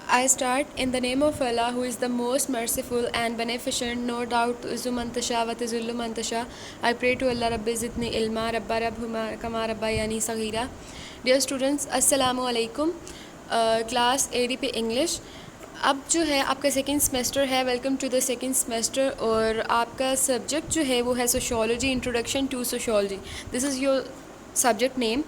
I start in the name of Allah, who is the most merciful and beneficent. No doubt, Uzzu man tasha wa tazillu man tasha. I pray to Allah, Rabbi zidni ilma, Rabba Rabhuma kama Rabbayani saghira. Dear students, Assalamu alaikum. Class ADP English. اب جو ہے آپ کا second semester ہے. Welcome to the second semester. اور آپ کا subject جو ہے وہ ہے sociology, introduction to sociology. This is your subject name,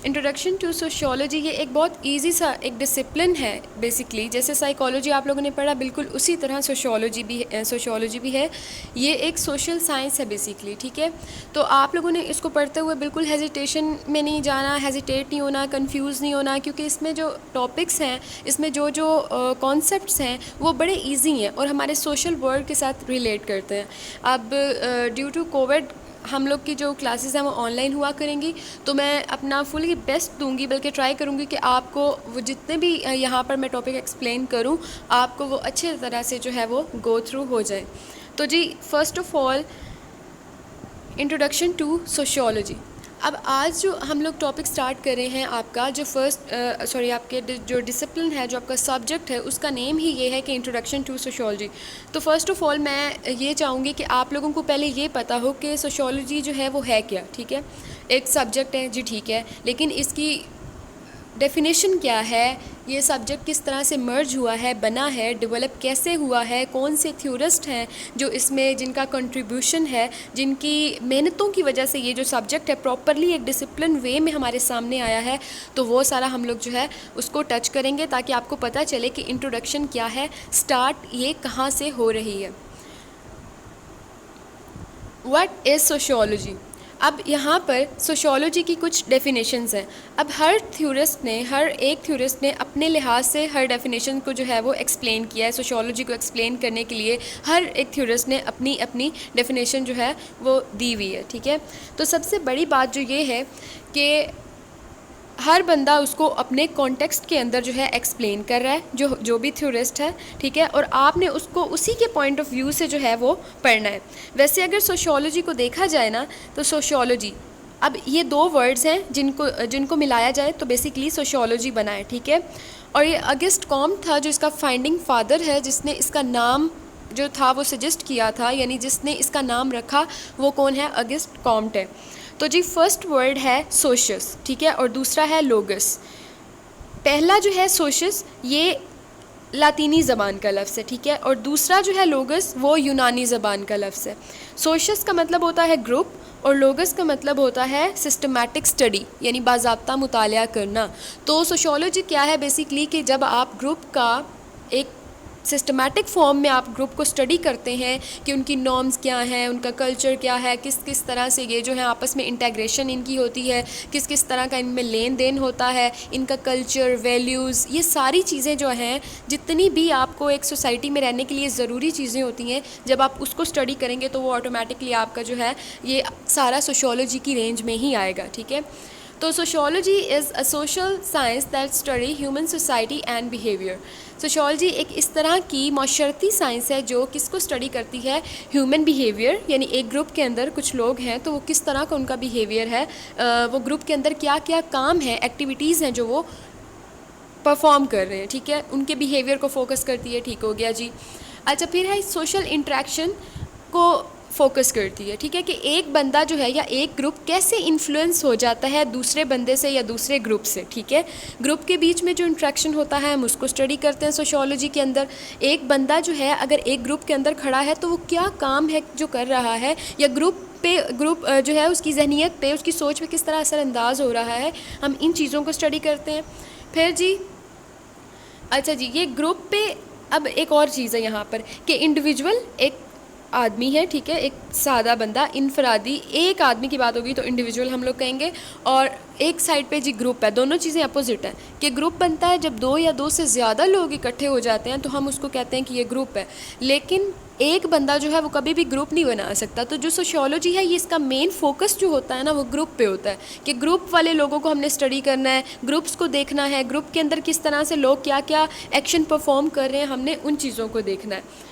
introduction to sociology. یہ ایک بہت ایزی سا ایک ڈسپلن ہے بیسکلی. جیسے سائیکالوجی آپ لوگوں نے پڑھا, بالکل اسی طرح سوشیولوجی بھی ہے. یہ ایک سوشل سائنس ہے بیسکلی, ٹھیک ہے. تو آپ لوگوں نے اس کو پڑھتے ہوئے بالکل ہیزیٹیشن میں نہیں جانا, ہیزیٹیٹ نہیں ہونا, کنفیوز نہیں ہونا, کیونکہ اس میں جو ٹاپکس ہیں, اس میں جو کانسیپٹس ہیں وہ بڑے ایزی ہیں اور ہمارے سوشل ورلڈ کے ساتھ ریلیٹ کرتے ہیں. اب ڈیو ٹو کووڈ ہم لوگ کی جو کلاسز ہیں وہ آن لائن ہوا کریں گی, تو میں اپنا فلی بیسٹ دوں گی, بلکہ ٹرائی کروں گی کہ آپ کو وہ جتنے بھی یہاں پر میں ٹاپک ایکسپلین کروں آپ کو وہ اچھے طرح سے جو ہے وہ گو تھرو ہو جائے. تو جی, first of all introduction to sociology. اب آج جو ہم لوگ ٹاپک سٹارٹ کر رہے ہیں, آپ کا جو آپ کے جو ڈسپلن ہے, جو آپ کا سبجیکٹ ہے, اس کا نیم ہی یہ ہے کہ انٹروڈکشن ٹو سوشیولوجی. تو فرسٹ آف آل میں یہ چاہوں گی کہ آپ لوگوں کو پہلے یہ پتہ ہو کہ سوشیولوجی جو ہے وہ ہے کیا, ٹھیک ہے. ایک سبجیکٹ ہے جی, ٹھیک ہے, لیکن اس کی ڈیفینیشن کیا ہے, یہ سبجیکٹ کس طرح سے مرج ہوا ہے, بنا ہے, ڈیولپ کیسے ہوا ہے, کون سے تھیورسٹ ہیں جو اس میں جن کا کنٹریبیوشن ہے, جن کی محنتوں کی وجہ سے یہ جو سبجیکٹ ہے پراپرلی ایک ڈسپلن وے میں ہمارے سامنے آیا ہے. تو وہ سارا ہم لوگ جو ہے اس کو ٹچ کریں گے تاکہ آپ کو پتہ چلے کہ انٹروڈکشن کیا ہے, سٹارٹ یہ کہاں سے ہو رہی ہے. What is sociology. اب یہاں پر سوشیولوجی کی کچھ ڈیفینیشنز ہیں. اب ہر ایک تھیورسٹ نے اپنے لحاظ سے ہر ڈیفینیشن کو جو ہے وہ ایکسپلین کیا ہے. سوشیولوجی کو ایکسپلین کرنے کے لیے ہر ایک تھیورسٹ نے اپنی اپنی ڈیفینیشن جو ہے وہ دی ہوئی ہے, ٹھیک ہے. تو سب سے بڑی بات جو یہ ہے کہ ہر بندہ اس کو اپنے کانٹیکسٹ کے اندر جو ہے ایکسپلین کر رہا ہے, جو بھی تھیورسٹ ہے, ٹھیک ہے, اور آپ نے اس کو اسی کے پوائنٹ آف ویو سے جو ہے وہ پڑھنا ہے. ویسے اگر سوشیولوجی کو دیکھا جائے نا, تو سوشیولوجی, اب یہ دو ورڈز ہیں جن کو ملایا جائے تو بیسیکلی سوشیولوجی بنا ہے, ٹھیک ہے. اور یہ اگسٹ کامٹ تھا جو اس کا فائنڈنگ فادر ہے, جس نے اس کا نام جو تھا وہ سجیسٹ کیا تھا, یعنی جس نے اس کا نام رکھا وہ کون ہے, اگسٹ کامٹ ہے. تو جی, فرسٹ ورڈ ہے سوشس, ٹھیک ہے, اور دوسرا ہے لوگس. پہلا جو ہے سوشس یہ لاطینی زبان کا لفظ ہے, ٹھیک ہے, اور دوسرا جو ہے لوگس وہ یونانی زبان کا لفظ ہے. سوشس کا مطلب ہوتا ہے گروپ, اور لوگس کا مطلب ہوتا ہے سسٹمیٹک اسٹڈی, یعنی باضابطہ مطالعہ کرنا. تو سوشیولوجی کیا ہے بیسیکلی کہ جب آپ گروپ کا ایک سسٹمیٹک فارم میں آپ گروپ کو اسٹڈی کرتے ہیں کہ ان کی نارمز کیا ہیں, ان کا کلچر کیا ہے, کس طرح سے یہ جو ہے آپس میں انٹیگریشن ان کی ہوتی ہے, کس طرح کا ان میں لین دین ہوتا ہے, ان کا کلچر, ویلیوز, یہ ساری چیزیں جو ہیں جتنی بھی آپ کو ایک سوسائٹی میں رہنے کے لیے ضروری چیزیں ہوتی ہیں, جب آپ اس کو اسٹڈی کریں گے تو وہ آٹومیٹکلی آپ کا جو ہے یہ سارا سوشیولوجی کی رینج میں ہی آئے گا, ٹھیک ہے. تو sociology is a social science that study human society and behaviour. Sociology ایک اس طرح کی معاشرتی سائنس ہے جو کس کو اسٹڈی کرتی ہے, ہیومن بیہیویئر, یعنی ایک گروپ کے اندر کچھ لوگ ہیں تو وہ کس طرح کا ان کا بیہیویئر ہے, وہ گروپ کے اندر کیا کیا کام ہیں, ایکٹیویٹیز ہیں جو وہ پرفارم کر رہے ہیں, ٹھیک ہے, ان کے بیہیویئر کو فوکس کرتی ہے. ٹھیک ہو گیا جی. اچھا, پھر ہے سوشل انٹریکشن کو فوکس کرتی ہے, ٹھیک ہے, کہ ایک بندہ جو ہے یا ایک گروپ کیسے انفلوئنس ہو جاتا ہے دوسرے بندے سے یا دوسرے گروپ سے, ٹھیک ہے. گروپ کے بیچ میں جو انٹریکشن ہوتا ہے ہم اس کو اسٹڈی کرتے ہیں سوشیولوجی کے اندر. ایک بندہ جو ہے اگر ایک گروپ کے اندر کھڑا ہے تو وہ کیا کام ہے جو کر رہا ہے, یا گروپ جو ہے اس کی ذہنیت پہ, اس کی سوچ پہ کس طرح اثر انداز ہو رہا ہے, ہم ان چیزوں کو اسٹڈی کرتے ہیں. پھر جی, اچھا جی, یہ گروپ پہ اب ایک اور چیز ہے یہاں پر کہ انڈیویجول ایک آدمی ہے, ٹھیک ہے, ایک سادہ بندہ, انفرادی, ایک آدمی کی بات ہوگی تو انڈیویجول ہم لوگ کہیں گے, اور ایک سائڈ پہ جی گروپ ہے. دونوں چیزیں اپوزٹ ہیں کہ گروپ بنتا ہے جب دو یا دو سے زیادہ لوگ اکٹھے ہو جاتے ہیں تو ہم اس کو کہتے ہیں کہ یہ گروپ ہے, لیکن ایک بندہ جو ہے وہ کبھی بھی گروپ نہیں بنا سکتا. تو جو سوشیولوجی ہے یہ اس کا مین فوکس جو ہوتا ہے نا وہ گروپ پہ ہوتا ہے کہ گروپ والے لوگوں کو ہم نے اسٹڈی کرنا ہے, گروپس کو دیکھنا ہے, گروپ کے اندر کس طرح سے لوگ کیا کیا ایکشن پرفارم کر رہے ہیں, ہم نے ان چیزوں کو دیکھنا ہے.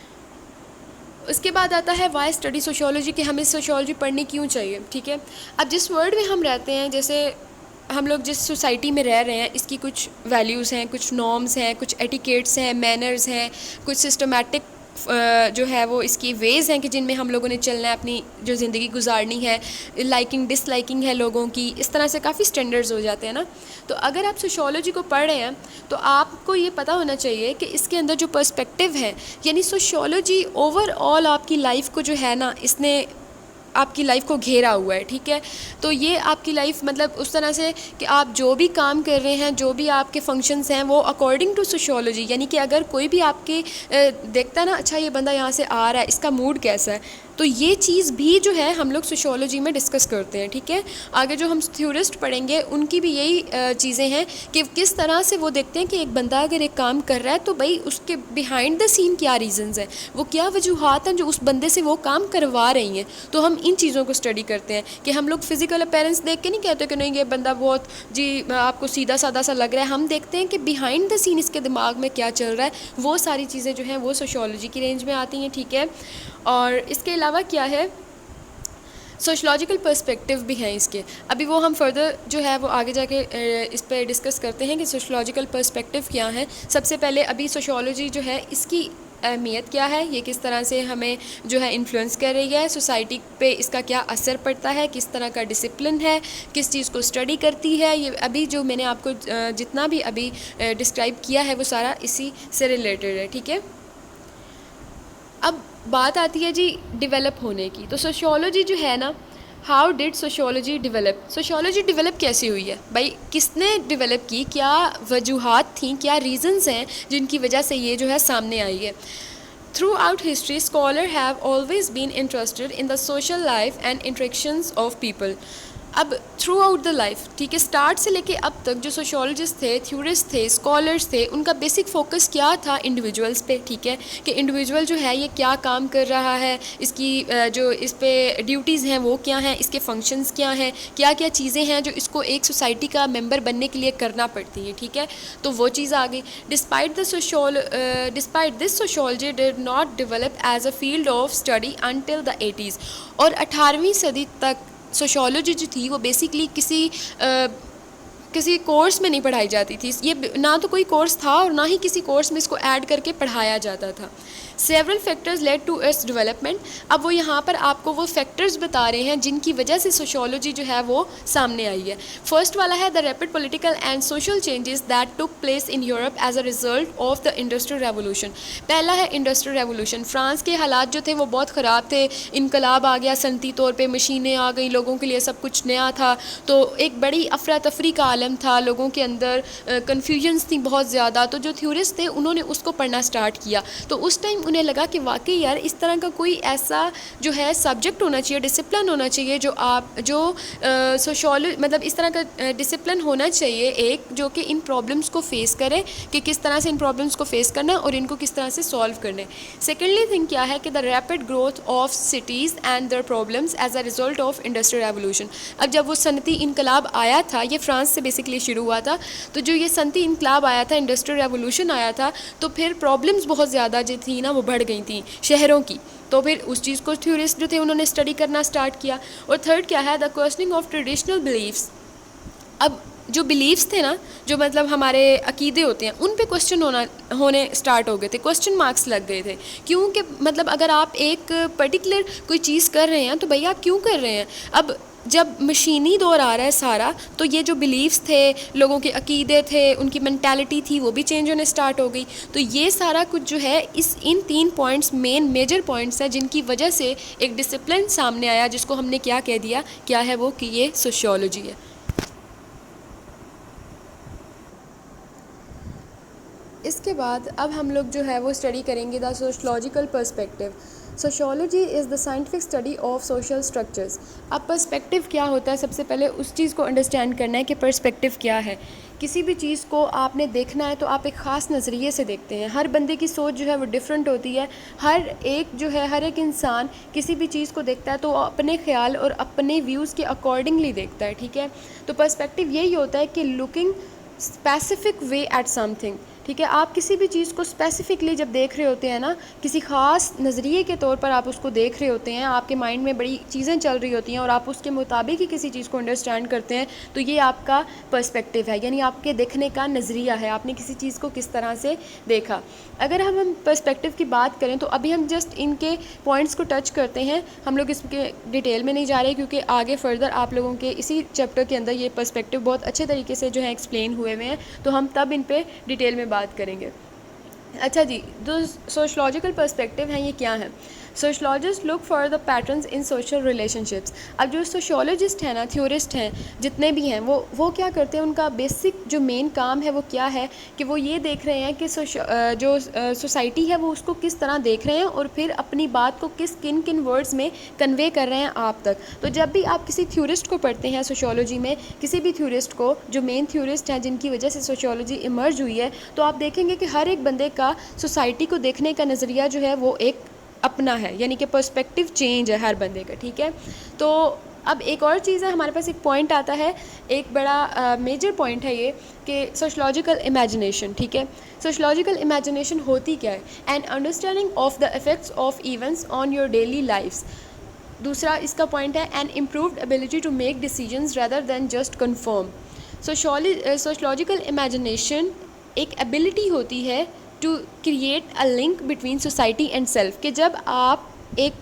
اس کے بعد آتا ہے وائی اسٹڈی سوشیولوجی, کہ ہمیں سوشیولوجی پڑھنی کیوں چاہیے, ٹھیک ہے. اب جس ورلڈ میں ہم رہتے ہیں, جیسے ہم لوگ جس سوسائٹی میں رہ رہے ہیں اس کی کچھ ویلیوز ہیں, کچھ نارمز ہیں, کچھ ایٹیکیٹس ہیں, مینرز ہیں, کچھ سسٹمیٹک جو ہے وہ اس کی ویز ہیں کہ جن میں ہم لوگوں نے چلنا ہے, اپنی جو زندگی گزارنی ہے, لائکنگ ڈس لائکنگ ہے لوگوں کی, اس طرح سے کافی اسٹینڈرڈز ہو جاتے ہیں نا. تو اگر آپ سوشیولوجی کو پڑھ رہے ہیں تو آپ کو یہ پتہ ہونا چاہیے کہ اس کے اندر جو پرسپیکٹیو ہے, یعنی سوشیولوجی اوور آل آپ کی لائف کو جو ہے نا اس نے آپ کی لائف کو گھیرا ہوا ہے, ٹھیک ہے. تو یہ آپ کی لائف مطلب اس طرح سے کہ آپ جو بھی کام کر رہے ہیں, جو بھی آپ کے فنکشنز ہیں, وہ اکارڈنگ ٹو سوشیولوجی, یعنی کہ اگر کوئی بھی آپ کے دیکھتا ہے نا, اچھا یہ بندہ یہاں سے آ رہا ہے, اس کا موڈ کیسا ہے, تو یہ چیز بھی جو ہے ہم لوگ سوشیولوجی میں ڈسکس کرتے ہیں, ٹھیک ہے. آگے جو ہم تھیورسٹ پڑھیں گے ان کی بھی یہی چیزیں ہیں کہ کس طرح سے وہ دیکھتے ہیں کہ ایک بندہ اگر ایک کام کر رہا ہے تو بھائی اس کے بیہائنڈ دا سین کیا ریزنز ہیں, وہ کیا وجوہات ہیں جو اس بندے سے وہ کام کروا رہی ہیں. تو ہم ان چیزوں کو اسٹڈی کرتے ہیں کہ ہم لوگ فزیکل اپیرنس دیکھ کے نہیں کہتے کہ نہیں یہ بندہ بہت جی آپ کو سیدھا سادہ سا لگ رہا ہے, ہم دیکھتے ہیں کہ بیہائنڈ دا سین اس کے دماغ میں کیا چل رہا ہے. وہ ساری چیزیں جو ہیں وہ سوشیولوجی کی رینج میں آتی ہیں, ٹھیک ہے. اور اس کے علاوہ کیا ہے, سوشولوجیکل پرسپیکٹیو بھی ہیں اس کے. ابھی وہ ہم فردر جو ہے وہ آگے جا کے اس پہ ڈسکس کرتے ہیں کہ سوشولوجیکل پرسپیکٹیو کیا ہے. سب سے پہلے ابھی سوشیولوجی جو ہے اس کی اہمیت کیا ہے, یہ کس طرح سے ہمیں جو ہے انفلوئنس کر رہی ہے, سوسائٹی پہ اس کا کیا اثر پڑتا ہے, کس طرح کا ڈسپلن ہے, کس چیز کو اسٹڈی کرتی ہے. یہ ابھی جو میں نے آپ کو جتنا بھی ابھی ڈسکرائب کیا ہے وہ سارا اسی سے ریلیٹڈ ہے, ٹھیک ہے. اب بات آتی ہے جی ڈیولپ ہونے کی. تو سوشیولوجی جو ہے نا, how did sociology develop, sociology develop کیسے ہوئی ہے بھائی, کس نے ڈیولپ کی, کیا وجوہات تھیں, کیا ریزنز ہیں جن کی وجہ سے یہ جو ہے سامنے آئی ہے. Through out history scholar have always been interested in the social life and interactions of people. اب تھرو آؤٹ دا لائف, ٹھیک ہے, اسٹارٹ سے لے کے اب تک جو سوشیولوجسٹ تھے, تھیورسٹ تھے, اسکالرس تھے, ان کا بیسک فوکس کیا تھا انڈیویجولس پہ, ٹھیک ہے, کہ انڈیویجول جو ہے یہ کیا کام کر رہا ہے, اس کی جو اس پہ ڈیوٹیز ہیں وہ کیا ہیں, اس کے فنکشنز کیا ہیں, کیا کیا چیزیں ہیں جو اس کو ایک سوسائٹی کا ممبر بننے کے لیے کرنا پڑتی ہیں, ٹھیک ہے. تو وہ چیز آ گئی. Despite this sociology did not develop as a field of study until the 80s. اور 18ویں صدی تک سوشیولوجی جو تھی وہ بیسکلی کسی کورس میں نہیں پڑھائی جاتی تھی. یہ نہ تو کوئی کورس تھا اور نہ ہی کسی کورس میں اس کو ایڈ کر کے پڑھایا جاتا تھا. Several factors lead to its development. اب وہ یہاں پر آپ کو وہ فیکٹرز بتا رہے ہیں جن کی وجہ سے سوشیولوجی جو ہے وہ سامنے آئی ہے. فرسٹ والا ہے the rapid political and social changes that took place in Europe as a result of the industrial revolution. پہلا ہے انڈسٹریل ریولوشن. فرانس کے حالات جو تھے وہ بہت خراب تھے, انقلاب آ گیا, صنعتی طور پہ مشینیں آ گئیں, لوگوں کے لیے سب کچھ نیا تھا, تو ایک بڑی افراتفری کا عالم تھا, لوگوں کے اندر کنفیوژنس تھیں بہت زیادہ. تو جو تھیورسٹ تھے انہوں نے اس کو پڑھنا اسٹارٹ کیا. تو اس ٹائم انہیں لگا کہ واقعی یار اس طرح کا کوئی ایسا جو ہے سبجیکٹ ہونا چاہیے, ڈسپلن ہونا چاہیے, جو مطلب اس طرح کا ڈسپلن ہونا چاہیے ایک جو کہ ان پرابلمس کو فیس کرے, کہ کس طرح سے ان پرابلمس کو فیس کرنا ہے اور ان کو کس طرح سے سالو کرنا ہے. سیکنڈلی تھنگ کیا ہے کہ the rapid growth of cities and their problems as a result of industrial revolution. اب جب وہ صنعتی انقلاب آیا تھا, یہ فرانس سے بیسکلی شروع ہوا تھا, تو جو یہ صنعتی انقلاب آیا تھا, انڈسٹریل ریولوشن آیا تھا, تو پھر پرابلمس بہت زیادہ جو تھیں نا وہ بڑھ گئی تھیں شہروں کی. تو پھر اس چیز کو تھیورسٹ جو تھے انہوں نے اسٹڈی کرنا اسٹارٹ کیا. اور تھرڈ کیا ہے دا کوسچننگ آف ٹریڈیشنل بلیفس. اب جو بلیفس تھے نا, جو مطلب ہمارے عقیدے ہوتے ہیں, ان پہ کوسچن ہونے اسٹارٹ ہو گئے تھے, کوسچن مارکس لگ گئے تھے. کیونکہ مطلب اگر آپ ایک پرٹیکولر کوئی چیز کر رہے ہیں تو بھئی آپ کیوں کر رہے ہیں. اب جب مشینی دور آ رہا ہے سارا, تو یہ جو بلیفس تھے, لوگوں کے عقیدے تھے, ان کی مینٹیلٹی تھی, وہ بھی چینج ہونے اسٹارٹ ہو گئی. تو یہ سارا کچھ جو ہے ان 3 پوائنٹس میجر پوائنٹس ہیں جن کی وجہ سے ایک ڈسپلن سامنے آیا, جس کو ہم نے کیا کہہ دیا, کیا ہے وہ, کہ یہ سوشیولوجی ہے. اس کے بعد اب ہم لوگ جو ہے وہ اسٹڈی کریں گے the sociological perspective. Sociology is the scientific study of social structures. اب پرسپیکٹیو کیا ہوتا ہے, سب سے پہلے اس چیز کو انڈرسٹینڈ کرنا ہے کہ پرسپیکٹیو کیا ہے. کسی بھی چیز کو آپ نے دیکھنا ہے تو آپ ایک خاص نظریے سے دیکھتے ہیں. ہر بندے کی سوچ جو ہے وہ ڈیفرنٹ ہوتی ہے. ہر ایک انسان کسی بھی چیز کو دیکھتا ہے تو اپنے خیال اور اپنے ویوز کے اکارڈنگلی دیکھتا ہے, ٹھیک ہے. تو پرسپیکٹیو یہی ہوتا ہے کہ looking specific way at something, ٹھیک ہے. آپ کسی بھی چیز کو اسپیسیفکلی جب دیکھ رہے ہوتے ہیں نا, کسی خاص نظریے کے طور پر آپ اس کو دیکھ رہے ہوتے ہیں, آپ کے مائنڈ میں بڑی چیزیں چل رہی ہوتی ہیں اور آپ اس کے مطابق ہی کسی چیز کو انڈرسٹینڈ کرتے ہیں, تو یہ آپ کا پرسپیکٹیو ہے, یعنی آپ کے دیکھنے کا نظریہ ہے, آپ نے کسی چیز کو کس طرح سے دیکھا. اگر ہم پرسپیکٹیو کی بات کریں تو ابھی ہم جسٹ ان کے پوائنٹس کو ٹچ کرتے ہیں, ہم لوگ اس کے ڈیٹیل میں نہیں جا رہے کیونکہ آگے فردر آپ لوگوں کے اسی چیپٹر کے اندر یہ پرسپیکٹیو بہت اچھے طریقے سے جو ہے ایکسپلین ہوئے ہوئے ہیں, تو ہم تب ان پہ ڈیٹیل میں بات کریں گے. اچھا جی, جو سوشولوجیکل پرسپیکٹیو ہیں یہ کیا ہیں؟ Sociologist look for the patterns in social relationships. اب جو سوشولوجسٹ ہیں نا, تھیورسٹ ہیں جتنے بھی ہیں, وہ کیا کرتے ہیں, ان کا بیسک جو مین کام ہے وہ کیا ہے کہ وہ یہ دیکھ رہے ہیں کہ جو سوسائٹی ہے وہ اس کو کس طرح دیکھ رہے ہیں اور پھر اپنی بات کو کن ورڈز میں کنوے کر رہے ہیں آپ تک. تو جب بھی آپ کسی تھیورسٹ کو پڑھتے ہیں سوشولوجی میں, کسی بھی تھیورسٹ کو جو مین تھیورسٹ ہیں جن کی وجہ سے سوشولوجی ایمرج ہوئی ہے, تو آپ دیکھیں گے کہ ہر ایک بندے کا سوسائٹی کو دیکھنے کا نظریہ جو ہے وہ ایک اپنا ہے, یعنی کہ پرسپیکٹیو چینج ہے ہر بندے کا. ٹھیک ہے, تو اب ایک اور چیز ہے, ہمارے پاس ایک پوائنٹ آتا ہے, ایک بڑا میجر پوائنٹ ہے یہ کہ سوشولوجیکل امیجنیشن. ٹھیک ہے, سوشولوجیکل امیجنیشن ہوتی کیا ہے؟ And understanding of the effects of events on your daily lives. دوسرا اس کا پوائنٹ ہے an improved ability to make decisions rather than just confirm. Sociological imagination ایک ایبلٹی ہوتی ہے to create a link between society and self, کہ جب آپ ایک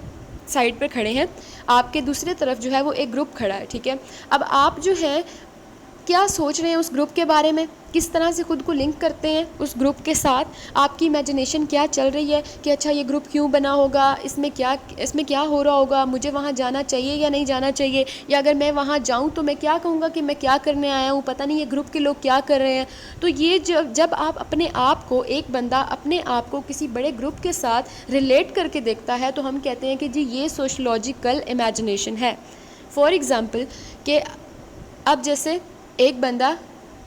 سائڈ پہ کھڑے ہیں, آپ کے دوسرے طرف جو ہے وہ ایک گروپ کھڑا ہے. ٹھیک ہے, اب آپ جو ہے کیا سوچ رہے ہیں اس گروپ کے بارے میں, کس طرح سے خود کو لنک کرتے ہیں اس گروپ کے ساتھ, آپ کی امیجنیشن کیا چل رہی ہے کہ اچھا یہ گروپ کیوں بنا ہوگا, اس میں کیا ہو رہا ہوگا, مجھے وہاں جانا چاہیے یا نہیں جانا چاہیے, یا اگر میں وہاں جاؤں تو میں کیا کہوں گا کہ میں کیا کرنے آیا ہوں, پتہ نہیں یہ گروپ کے لوگ کیا کر رہے ہیں. تو یہ جب آپ اپنے آپ کو, ایک بندہ اپنے آپ کو کسی بڑے گروپ کے ساتھ ریلیٹ کر کے دیکھتا ہے, تو ہم کہتے ہیں کہ جی یہ سوشولوجیکل امیجنیشن ہے. فار ایگزامپل کہ اب جیسے ایک بندہ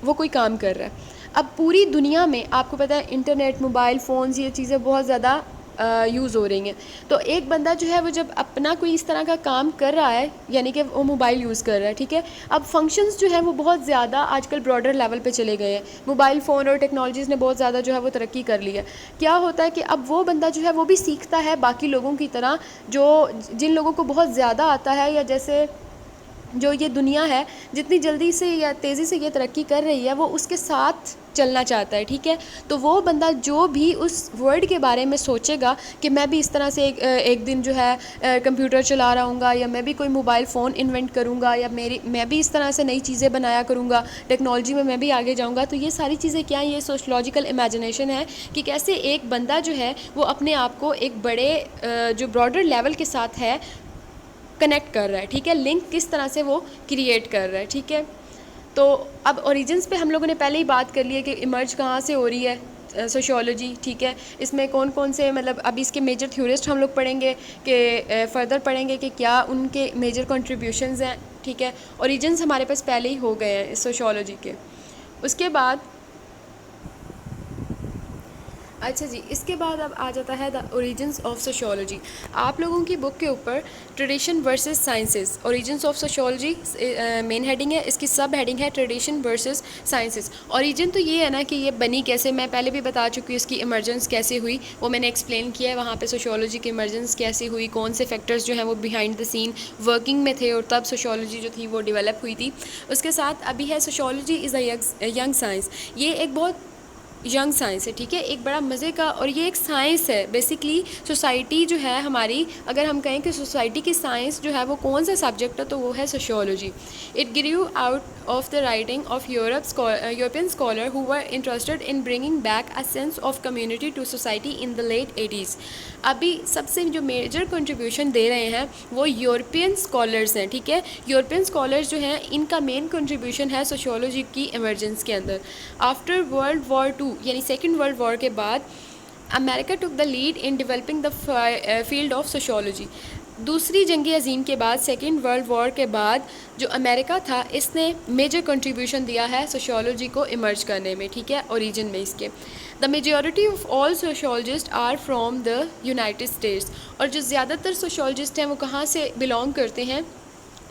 وہ کوئی کام کر رہا ہے, اب پوری دنیا میں آپ کو پتہ ہے انٹرنیٹ, موبائل فونز, یہ چیزیں بہت زیادہ یوز ہو رہی ہیں. تو ایک بندہ جو ہے وہ جب اپنا کوئی اس طرح کا کام کر رہا ہے, یعنی کہ وہ موبائل یوز کر رہا ہے. ٹھیک ہے, اب فنکشنز جو ہیں وہ بہت زیادہ آج کل براڈر لیول پہ چلے گئے ہیں, موبائل فون اور ٹیکنالوجیز نے بہت زیادہ جو ہے وہ ترقی کر لی ہے. کیا ہوتا ہے کہ اب وہ بندہ جو ہے وہ بھی سیکھتا ہے باقی لوگوں کی طرح, جن لوگوں کو بہت زیادہ آتا ہے, یا جیسے جو یہ دنیا ہے جتنی جلدی سے یا تیزی سے یہ ترقی کر رہی ہے, وہ اس کے ساتھ چلنا چاہتا ہے. ٹھیک ہے, تو وہ بندہ جو بھی اس ورڈ کے بارے میں سوچے گا کہ میں بھی اس طرح سے ایک دن جو ہے کمپیوٹر چلا رہا ہوں گا, یا میں بھی کوئی موبائل فون انوینٹ کروں گا, یا میں بھی اس طرح سے نئی چیزیں بنایا کروں گا, ٹیکنالوجی میں بھی آگے جاؤں گا. تو یہ ساری چیزیں کیا ہیں, یہ سوشولوجیکل امیجنیشن ہے کہ کیسے ایک بندہ جو ہے وہ اپنے آپ کو ایک بڑے جو براڈر لیول کے ساتھ ہے کنیکٹ کر رہا ہے. ٹھیک ہے, لنک کس طرح سے وہ کریٹ کر رہا ہے. ٹھیک ہے, تو اب اوریجنس پہ ہم لوگوں نے پہلے ہی بات کر لی ہے کہ ایمرج کہاں سے ہو رہی ہے سوشیولوجی. ٹھیک ہے, اس میں کون سے مطلب ابھی اس کے میجر تھیورسٹ ہم لوگ پڑھیں گے, کہ فردر پڑھیں گے کہ کیا ان کے میجر کنٹریبیوشنز ہیں. ٹھیک ہے, اوریجنس ہمارے پاس پہلے ہی ہو گئے ہیں اس سوشیولوجی کے. اس کے بعد اچھا جی, اس کے بعد اب آ جاتا ہے دا اوریجنس آف سوشیولوجی. آپ لوگوں کی بک کے اوپر tradition versus sciences, origins of sociology main heading ہے, اس کی سب ہیڈنگ ہے ٹریڈیشن ورسز سائنسز. اوریجن تو یہ ہے نا کہ یہ بنی کیسے, میں پہلے بھی بتا چکی ہوں اس کی ایمرجنس کیسے ہوئی, وہ میں نے ایکسپلین کیا ہے وہاں پہ سوشیولوجی کی ایمرجنس کیسے ہوئی, کون سے فیکٹرز جو ہیں وہ بیہائنڈ دا سین ورکنگ میں تھے, اور تب سوشیولوجی جو تھی وہ ڈیولپ ہوئی تھی. اس کے ساتھ ابھی ہے sociology is a young science. یہ ایک بہت ینگ سائنس ہے. ٹھیک ہے, ایک بڑا مزے کا, اور یہ ایک سائنس ہے بیسکلی. سوسائٹی جو ہے ہماری, اگر ہم کہیں کہ سوسائٹی کی سائنس جو ہے وہ کون سا سبجیکٹ ہے, تو وہ ہے sociology. It grew out of the writing of European scholar who were interested in bringing back a sense of community to society in the late 80s. ابھی سب سے جو میجر کنٹریبیوشن دے رہے ہیں وہ یورپین اسکالرس ہیں. ٹھیک ہے, یورپین اسکالرس جو ہیں ان کا مین کنٹریبیوشن ہے سوشیولوجی کی ایمرجنس کے اندر. آفٹر ورلڈ وار 2 یعنی سیکنڈ ورلڈ وار کے بعد America took the lead in developing the field of sociology. دوسری جنگ عظیم کے بعد, سیکنڈ ورلڈ وار کے بعد, جو امریکہ تھا اس نے میجر کنٹریبیوشن دیا ہے سوشیولوجی کو ایمرج کرنے میں. ٹھیک ہے, اوریجن میں اس کے the majority of all sociologist are from the United States. اور جو زیادہ تر سوشیولوجسٹ ہیں وہ کہاں سے بلانگ کرتے ہیں,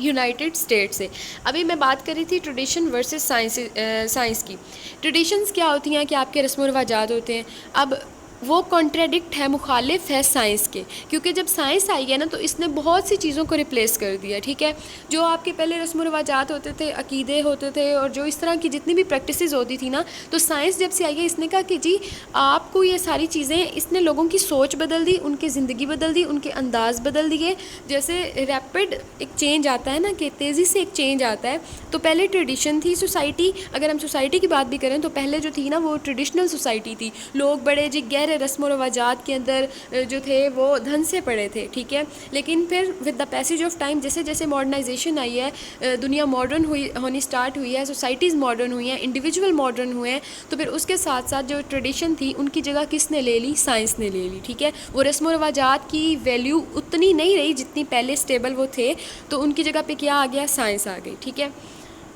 یونائٹڈ اسٹیٹ سے. ابھی میں بات کر رہی تھی ٹریڈیشن ورسز سائنس کی. ٹریڈیشنز کیا ہوتی ہیں کہ آپ کے رسم و رواجات ہوتے ہیں. اب وہ کانٹراڈکٹ ہے, مخالف ہے سائنس کے, کیونکہ جب سائنس آئی ہے نا تو اس نے بہت سی چیزوں کو ریپلیس کر دیا. ٹھیک ہے, جو آپ کے پہلے رسم و رواجات ہوتے تھے, عقیدے ہوتے تھے, اور جو اس طرح کی جتنی بھی پریکٹسز ہوتی تھی نا, تو سائنس جب سے آئی ہے اس نے کہا کہ جی آپ کو یہ ساری چیزیں, اس نے لوگوں کی سوچ بدل دی, ان کی زندگی بدل دی, ان کے انداز بدل دیے. جیسے ریپڈ ایک چینج آتا ہے نا, کہ تیزی سے ایک چینج آتا ہے. تو پہلے ٹریڈیشن تھی سوسائٹی, اگر ہم سوسائٹی کی بات بھی کریں تو پہلے جو تھی نا وہ ٹریڈیشنل سوسائٹی تھی. لوگ بڑے جی گہرے رسم و رواجات کے اندر جو تھے وہ دھن سے پڑے تھے. ٹھیک ہے, لیکن پھر with the passage of time, جیسے جیسے ماڈرنائزیشن آئی ہے, دنیا ماڈرن ہونی اسٹارٹ ہوئی ہے, سوسائٹیز ماڈرن ہوئی ہیں, انڈیویجول ماڈرن ہوئے ہیں, تو پھر اس کے ساتھ ساتھ جو ٹریڈیشن تھی ان کی جگہ کس نے لے لی؟ سائنس نے لے لی. ٹھیک ہے, وہ رسم و رواجات کی ویلیو اتنی نہیں رہی جتنی پہلے اسٹیبل وہ تھے, تو ان کی جگہ پہ کیا آ گیا؟ سائنس آ گئی. ٹھیک ہے,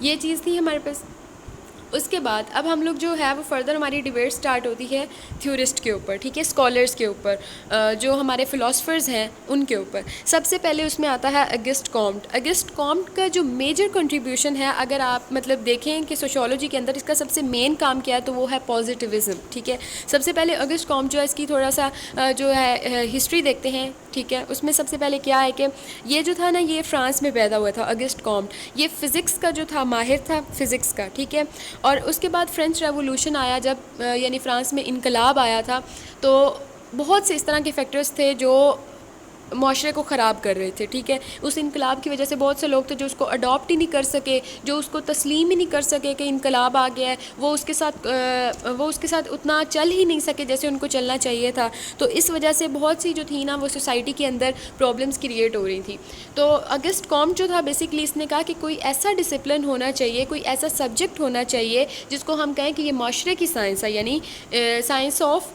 یہ چیز تھی ہمارے پاس. اس کے بعد اب ہم لوگ جو ہے وہ فردر ہماری ڈیبیٹ سٹارٹ ہوتی ہے تھیورسٹ کے اوپر. ٹھیک ہے, اسکالرس کے اوپر, جو ہمارے فلاسفرز ہیں ان کے اوپر. سب سے پہلے اس میں آتا ہے اگسٹ کامٹ. اگسٹ کامٹ کا جو میجر کنٹریبیوشن ہے, اگر آپ مطلب دیکھیں کہ سوشیولوجی کے اندر اس کا سب سے مین کام کیا ہے, تو وہ ہے پازیٹیوزم. ٹھیک ہے, سب سے پہلے اگسٹ کامٹ جو ہے اس کی تھوڑا سا جو ہے ہسٹری دیکھتے ہیں. ٹھیک ہے, اس میں سب سے پہلے کیا ہے کہ یہ جو تھا نا, یہ فرانس میں پیدا ہوا تھا اگسٹ کامٹ. یہ فزکس کا جو تھا, ماہر تھا فزکس کا. ٹھیک ہے, اور اس کے بعد فرینچ ریولوشن آیا, جب یعنی فرانس میں انقلاب آیا تھا, تو بہت سے اس طرح کے فیکٹرز تھے جو معاشرے کو خراب کر رہے تھے. ٹھیک ہے, اس انقلاب کی وجہ سے بہت سے لوگ تھے جو اس کو اڈاپٹ ہی نہیں کر سکے, جو اس کو تسلیم ہی نہیں کر سکے کہ انقلاب آ گیا ہے. وہ اس کے ساتھ اتنا چل ہی نہیں سکے جیسے ان کو چلنا چاہیے تھا. تو اس وجہ سے بہت سی جو تھی نا وہ سوسائٹی کے اندر پرابلمس کریٹ ہو رہی تھیں. تو اگسٹ کامٹ جو تھا بیسکلی اس نے کہا کہ کوئی ایسا ڈسپلن ہونا چاہیے, کوئی ایسا سبجیکٹ ہونا چاہیے جس کو ہم کہیں کہ یہ معاشرے کی سائنس ہے, یعنی سائنس آف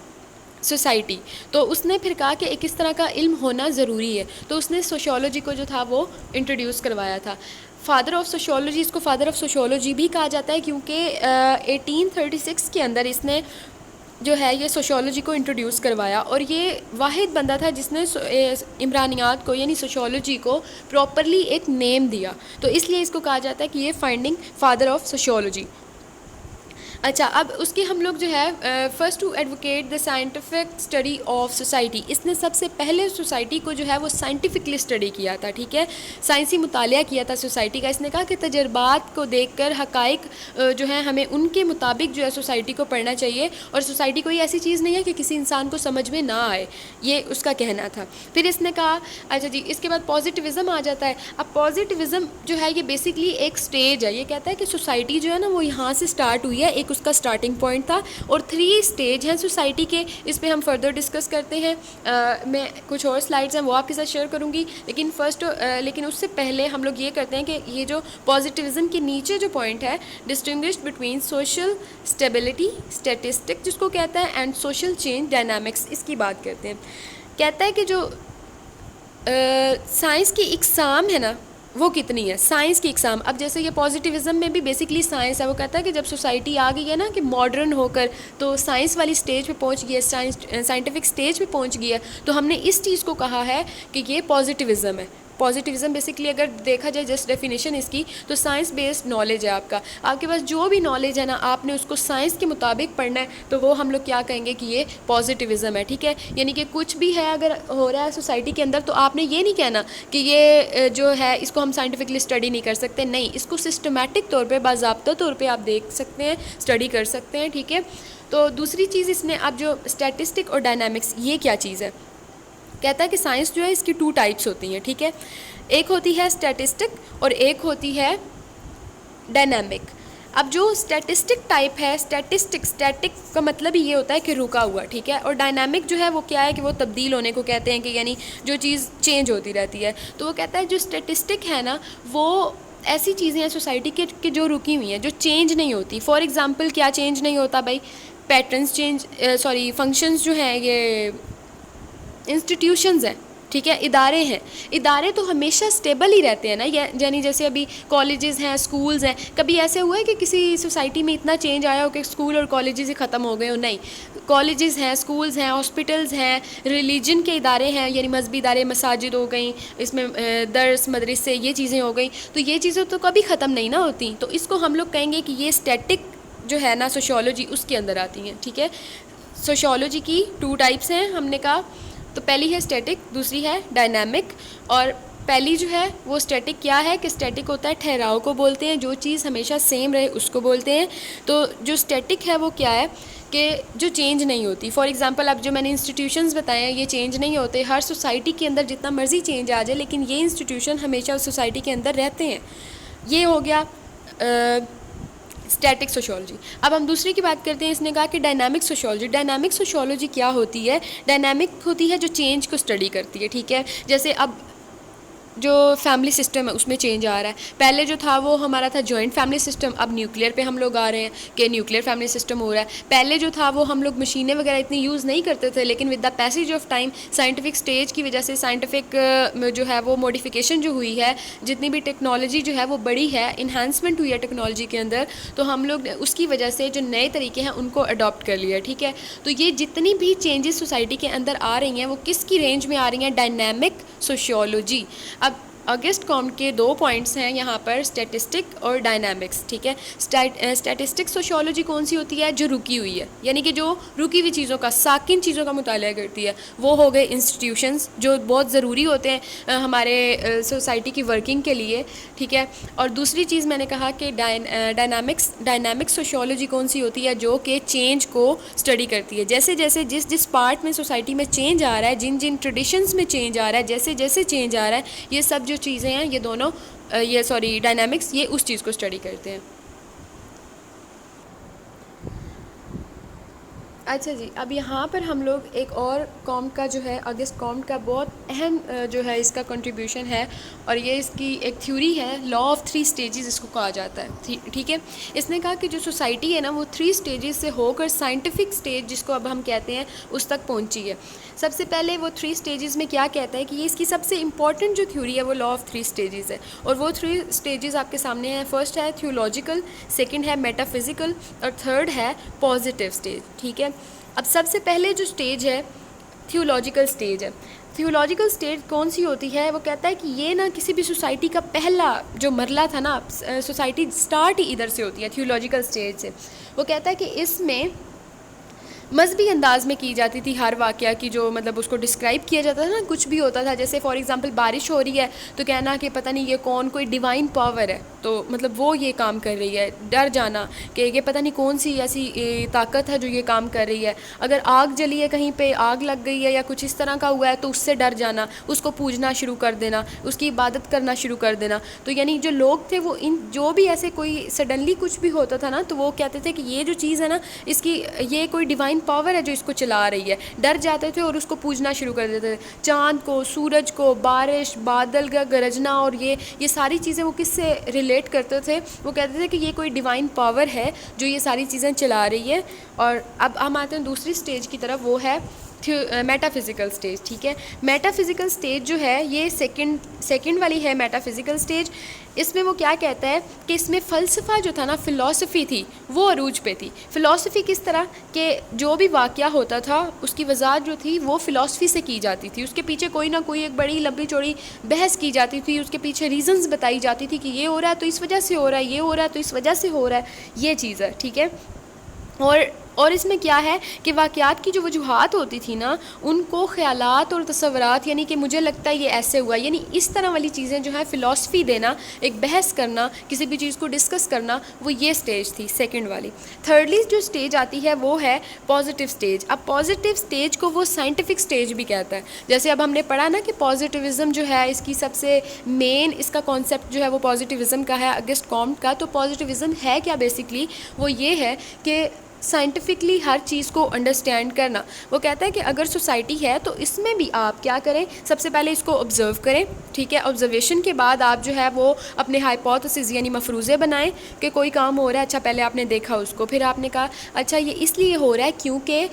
سوسائٹی. تو اس نے پھر کہا کہ ایک اس طرح کا علم ہونا ضروری ہے. تو اس نے سوشیولوجی کو جو تھا وہ انٹروڈیوس کروایا تھا. فادر آف سوشیولوجی, اس کو فادر آف سوشیولوجی بھی کہا جاتا ہے, کیونکہ 1836 کے اندر اس نے جو ہے یہ سوشیولوجی کو انٹروڈیوس کروایا, اور یہ واحد بندہ تھا جس نے عمرانیات کو یعنی سوشیولوجی کو پراپرلی ایک نیم دیا. تو اس لیے اس کو کہا جاتا ہے کہ یہ فائنڈنگ فادر آف سوشیولوجی. اچھا, اب اس کی ہم لوگ جو ہے first to advocate the scientific study of society. اس نے سب سے پہلے سوسائٹی کو جو ہے وہ سائنٹیفکلی اسٹڈی کیا تھا. ٹھیک ہے, سائنسی مطالعہ کیا تھا سوسائٹی کا. اس نے کہا کہ تجربات کو دیکھ کر حقائق جو ہیں ہمیں ان کے مطابق جو ہے سوسائٹی کو پڑھنا چاہیے, اور سوسائٹی کوئی ایسی چیز نہیں ہے کہ کسی انسان کو سمجھ میں نہ آئے, یہ اس کا کہنا تھا. پھر اس نے کہا اچھا جی, اس کے بعد پازیٹیوزم آ جاتا ہے. اب پازیٹیوزم جو ہے یہ بیسکلی ایک سٹیج ہے. یہ کہتا ہے کہ سوسائٹی جو ہے نا وہ یہاں سے سٹارٹ ہوئی ہے, ایک اس کا سٹارٹنگ پوائنٹ تھا, اور 3 اسٹیج ہیں سوسائٹی کے. اس پہ ہم فردر ڈسکس کرتے ہیں. میں کچھ اور سلائڈز ہیں وہ آپ کے ساتھ شیئر کروں گی, لیکن اس سے پہلے ہم لوگ یہ کرتے ہیں کہ یہ جو پازیٹیوزم کے نیچے جو پوائنٹ ہے, distinguished between social stability statistic جس کو کہتا ہے, اینڈ سوشل چینج ڈائنامکس, اس کی بات کرتے ہیں. کہتا ہے کہ جو سائنس کی اقسام ہے نا وہ کتنی ہے, سائنس کی اقسام. اب جیسے یہ پازیٹیوزم میں بھی بیسکلی سائنس ہے. وہ کہتا ہے کہ جب سوسائٹی آ گئی ہے نا کہ ماڈرن ہو کر, تو سائنس والی سٹیج پہ پہنچ گئی ہے, سائنٹیفک سٹیج پہ پہنچ گئی ہے, تو ہم نے اس چیز کو کہا ہے کہ یہ پازیٹیوزم ہے. پازیٹیوزم بیسکلی اگر دیکھا جائے جسٹ ڈیفینیشن اس کی, تو سائنس بیسڈ نالج ہے آپ کا. آپ کے پاس جو بھی نالج ہے نا, آپ نے اس کو سائنس کے مطابق پڑھنا ہے, تو وہ ہم لوگ کیا کہیں گے کہ یہ پازیٹیوزم ہے. ٹھیک ہے, یعنی کہ کچھ بھی ہے اگر ہو رہا ہے سوسائٹی کے اندر, تو آپ نے یہ نہیں کہنا کہ یہ جو ہے اس کو ہم سائنٹیفکلی اسٹڈی نہیں کر سکتے. نہیں, اس کو سسٹمیٹک طور پہ, باضابطہ طور پہ آپ دیکھ سکتے ہیں, اسٹڈی کر سکتے ہیں. ٹھیک ہے, تو دوسری چیز اس نے, اب جو اسٹیٹسٹک اور ڈائنامکس, یہ کیا چیز ہے؟ کہتا ہے کہ سائنس جو ہے اس کی 2 ٹائپس ہوتی ہیں. ٹھیک ہے, ایک ہوتی ہے اسٹیٹسٹک اور ایک ہوتی ہے ڈائنامک. اب جو اسٹیٹسٹک ٹائپ ہے, اسٹیٹک کا مطلب ہی یہ ہوتا ہے کہ رکا ہوا. ٹھیک ہے, اور ڈائنامک جو ہے وہ کیا ہے کہ وہ تبدیل ہونے کو کہتے ہیں, کہ یعنی جو چیز چینج ہوتی رہتی ہے. تو وہ کہتا ہے جو اسٹیٹسٹک ہے نا وہ ایسی چیزیں ہیں سوسائٹی کے جو رکی ہوئی ہیں, جو چینج نہیں ہوتی. فار ایگزامپل کیا چینج نہیں ہوتا بھائی؟ پیٹرنس چینج, فنکشنز جو ہیں, یہ انسٹیٹیوشنز ہیں. ٹھیک ہے. ادارے ہیں, ادارے تو ہمیشہ اسٹیبل ہی رہتے ہیں نا, یعنی جیسے ابھی کالجز ہیں, اسکولز ہیں, کبھی ایسے ہوا ہے کہ کسی سوسائٹی میں اتنا چینج آیا ہو کہ اسکول اور کالجز ہی ختم ہو گئے ہو؟ نہیں, کالجز ہیں, اسکولز ہیں, ہاسپٹلز ہیں, ریلیجن کے ادارے ہیں, یعنی مذہبی ادارے, مساجد ہو گئیں, اس میں درس مدرسے, یہ چیزیں ہو گئیں, تو یہ چیزیں تو کبھی ختم نہیں نہ ہوتی. تو اس کو ہم لوگ کہیں گے کہ یہ اسٹیٹک جو ہے نا سوشیولوجی اس کے اندر آتی ہیں. ٹھیک ہے, سوشیولوجی کی 2 ٹائپس ہیں ہم نے کہا. تو پہلی ہے اسٹیٹک, دوسری ہے ڈائنامک. اور پہلی جو ہے وہ اسٹیٹک کیا ہے کہ اسٹیٹک ہوتا ہے ٹھہراؤ کو بولتے ہیں, جو چیز ہمیشہ سیم رہے اس کو بولتے ہیں. تو جو اسٹیٹک ہے وہ کیا ہے کہ جو چینج نہیں ہوتی. فار ایگزامپل اب جو میں نے انسٹیٹیوشنز بتائے ہیں یہ چینج نہیں ہوتے. ہر سوسائٹی کے اندر جتنا مرضی چینج آ جائے لیکن یہ انسٹیٹیوشن ہمیشہ اس سوسائٹی کے اندر رہتے ہیں. یہ ہو گیا اسٹیٹک سوشیولوجی. اب ہم دوسری کی بات کرتے ہیں. اس نے کہا کہ ڈائنامک سوشیولوجی. ڈائنامک سوشیولوجی کیا ہوتی ہے؟ ڈائنامک ہوتی ہے جو چینج کو اسٹڈی کرتی ہے. ٹھیک ہے, جیسے اب جو فیملی سسٹم ہے اس میں چینج آ رہا ہے. پہلے جو تھا وہ ہمارا تھا جوائنٹ فیملی سسٹم, اب نیوکلیر پہ ہم لوگ آ رہے ہیں کہ نیوکلیر فیملی سسٹم ہو رہا ہے. پہلے جو تھا وہ ہم لوگ مشینیں وغیرہ اتنی یوز نہیں کرتے تھے, لیکن with the passage of time scientific stage کی وجہ سے سائنٹیفک جو ہے وہ موڈیفیکیشن جو ہوئی ہے, جتنی بھی ٹیکنالوجی جو ہے وہ بڑی ہے, انہانسمنٹ ہوئی ہے ٹیکنالوجی کے اندر, تو ہم لوگ اس کی وجہ سے جو نئے طریقے ہیں ان کو اڈاپٹ کر لیا. ٹھیک ہے, تو یہ جتنی بھی چینجز سوسائٹی کے اندر آ رہی ہیں وہ کس کی رینج میں آ رہی ہیں؟ Dynamic sociology. اب اگسٹ کامٹ کے 2 پوائنٹس ہیں یہاں پر, اسٹیٹسٹک اور ڈائنامکس. ٹھیک ہے, اسٹیٹسٹک سوشیولوجی کون سی ہوتی ہے؟ جو رکی ہوئی ہے, یعنی کہ جو رکی ہوئی چیزوں کا, ساکن چیزوں کا مطالعہ کرتی ہے. وہ ہو گئے انسٹیٹیوشنز جو بہت ضروری ہوتے ہیں ہمارے سوسائٹی کی ورکنگ کے لیے. ٹھیک ہے, اور دوسری چیز میں نے کہا کہ ڈائنامک سوشیولوجی کون سی ہوتی ہے؟ جو کہ چینج کو اسٹڈی کرتی ہے. جیسے جیسے جس پارٹ میں سوسائٹی میں چینج آ رہا ہے, جن ٹریڈیشنز میں چینج آ رہا ہے, جیسے جیسے چینج آ رہا ہے, یہ سب جو چیزیں ہیں یہ دونوں ڈائنامکس یہ اس چیز کو اسٹڈی کرتے ہیں. اچھا جی, اب یہاں پر ہم لوگ ایک اور کامٹ کا جو ہے, اگسٹ کامٹ کا بہت اہم جو ہے اس کا کنٹریبیوشن ہے, اور یہ اس کی ایک تھیوری ہے, لا آف 3 اسٹیجز اس کو کہا جاتا ہے. ٹھیک ہے, اس نے کہا کہ جو سوسائٹی ہے نا وہ 3 اسٹیجز سے ہو کر سائنٹیفک اسٹیج جس کو اب ہم کہتے ہیں اس تک پہنچی ہے. سب سے پہلے وہ 3 اسٹیجز میں کیا کہتا ہے کہ یہ اس کی سب سے امپورٹنٹ جو تھیوری ہے وہ لا آف 3 اسٹیجز ہے, اور وہ 3 اسٹیجز آپ کے سامنے ہیں. فرسٹ ہے تھیولوجیکل, سیکنڈ ہے میٹا فزیکل, اور تھرڈ ہے پازیٹیو اسٹیج. ٹھیک ہے, اب سب سے پہلے جو اسٹیج ہے تھیولوجیکل اسٹیج ہے. تھیولوجیکل اسٹیج کون سی ہوتی ہے؟ وہ کہتا ہے کہ یہ نا کسی بھی سوسائٹی کا پہلا جو مرحلہ تھا نا, سوسائٹی اسٹارٹ ہی ادھر سے ہوتی ہے, تھیولوجیکل اسٹیج سے. وہ کہتا ہے کہ اس میں مذہبی انداز میں کی جاتی تھی ہر واقعہ کی, جو مطلب اس کو ڈسکرائب کیا جاتا تھا نا, کچھ بھی ہوتا تھا. جیسے فار ایگزامپل بارش ہو رہی ہے تو کہنا کہ پتہ نہیں یہ کون, کوئی ڈیوائن پاور ہے, تو مطلب وہ یہ کام کر رہی ہے. ڈر جانا کہ یہ پتہ نہیں کون سی ایسی طاقت ہے جو یہ کام کر رہی ہے. اگر آگ جلی ہے, کہیں پہ آگ لگ گئی ہے یا کچھ اس طرح کا ہوا ہے تو اس سے ڈر جانا, اس کو پوجنا شروع کر دینا, اس کی عبادت کرنا شروع کر دینا. تو یعنی جو لوگ تھے وہ جو بھی ایسے کوئی سڈنلی کچھ بھی ہوتا تھا نا تو وہ کہتے تھے کہ یہ جو چیز ہے نا اس کی یہ کوئی ڈیوائن پاور ہے جو اس کو چلا رہی ہے. ڈر جاتے تھے اور اس کو پوجنا شروع کر دیتے تھے. چاند کو, سورج کو, بارش, بادل کا گرجنا, اور یہ ساری چیزیں وہ کس سے ریلیٹ کرتے تھے؟ وہ کہتے تھے کہ یہ کوئی ڈیوائن پاور ہے جو یہ ساری چیزیں چلا رہی ہے. اور اب ہم آتے ہیں دوسری اسٹیج کی طرف, وہ ہے میٹا فزیکل اسٹیج. ٹھیک ہے, میٹا فزیکل اسٹیج جو ہے یہ سیکنڈ والی ہے میٹا فزیکل اسٹیج. اس میں وہ کیا کہتا ہے کہ اس میں فلسفہ جو تھا نا, فلسفی تھی, وہ عروج پہ تھی. فلسفی کس طرح کہ جو بھی واقعہ ہوتا تھا اس کی وضاحت جو تھی وہ فلسفی سے کی جاتی تھی. اس کے پیچھے کوئی نہ کوئی ایک بڑی لمبی چوڑی بحث کی جاتی تھی, اس کے پیچھے ریزنز بتائی جاتی تھی کہ یہ ہو رہا ہے تو اس وجہ سے ہو رہا ہے, یہ ہو رہا ہے تو اس وجہ سے ہو رہا ہے, یہ چیز ہے. ٹھیک ہے, اور اس میں کیا ہے کہ واقعات کی جو وجوہات ہوتی تھی نا ان کو خیالات اور تصورات, یعنی کہ مجھے لگتا ہے یہ ایسے ہوا, یعنی اس طرح والی چیزیں جو ہے فلسفی دینا, ایک بحث کرنا, کسی بھی چیز کو ڈسکس کرنا, وہ یہ سٹیج تھی سیکنڈ والی. تھرڈلی جو سٹیج آتی ہے وہ ہے پازیٹیو سٹیج. اب پازیٹیو سٹیج کو وہ سائنٹیفک سٹیج بھی کہتا ہے. جیسے اب ہم نے پڑھا نا کہ پازیٹیوزم جو ہے اس کی سب سے مین اس کا کانسیپٹ جو ہے وہ پازیٹیوزم کا ہے, اگسٹ کامٹ کا. تو پازیٹیوزم ہے کیا بیسکلی؟ وہ یہ ہے کہ سائنٹیفکلی ہر چیز کو انڈرسٹینڈ کرنا. وہ کہتا ہے کہ اگر سوسائٹی ہے تو اس میں بھی آپ کیا کریں, سب سے پہلے اس کو آبزرو کریں, ٹھیک ہے. آبزرویشن کے بعد آپ جو ہے وہ اپنے ہائپوتھیسز یعنی مفروضے بنائیں کہ کوئی کام ہو رہا ہے, اچھا پہلے آپ نے دیکھا اس کو, پھر آپ نے کہا اچھا یہ اس لیے ہو رہا ہے کیونکہ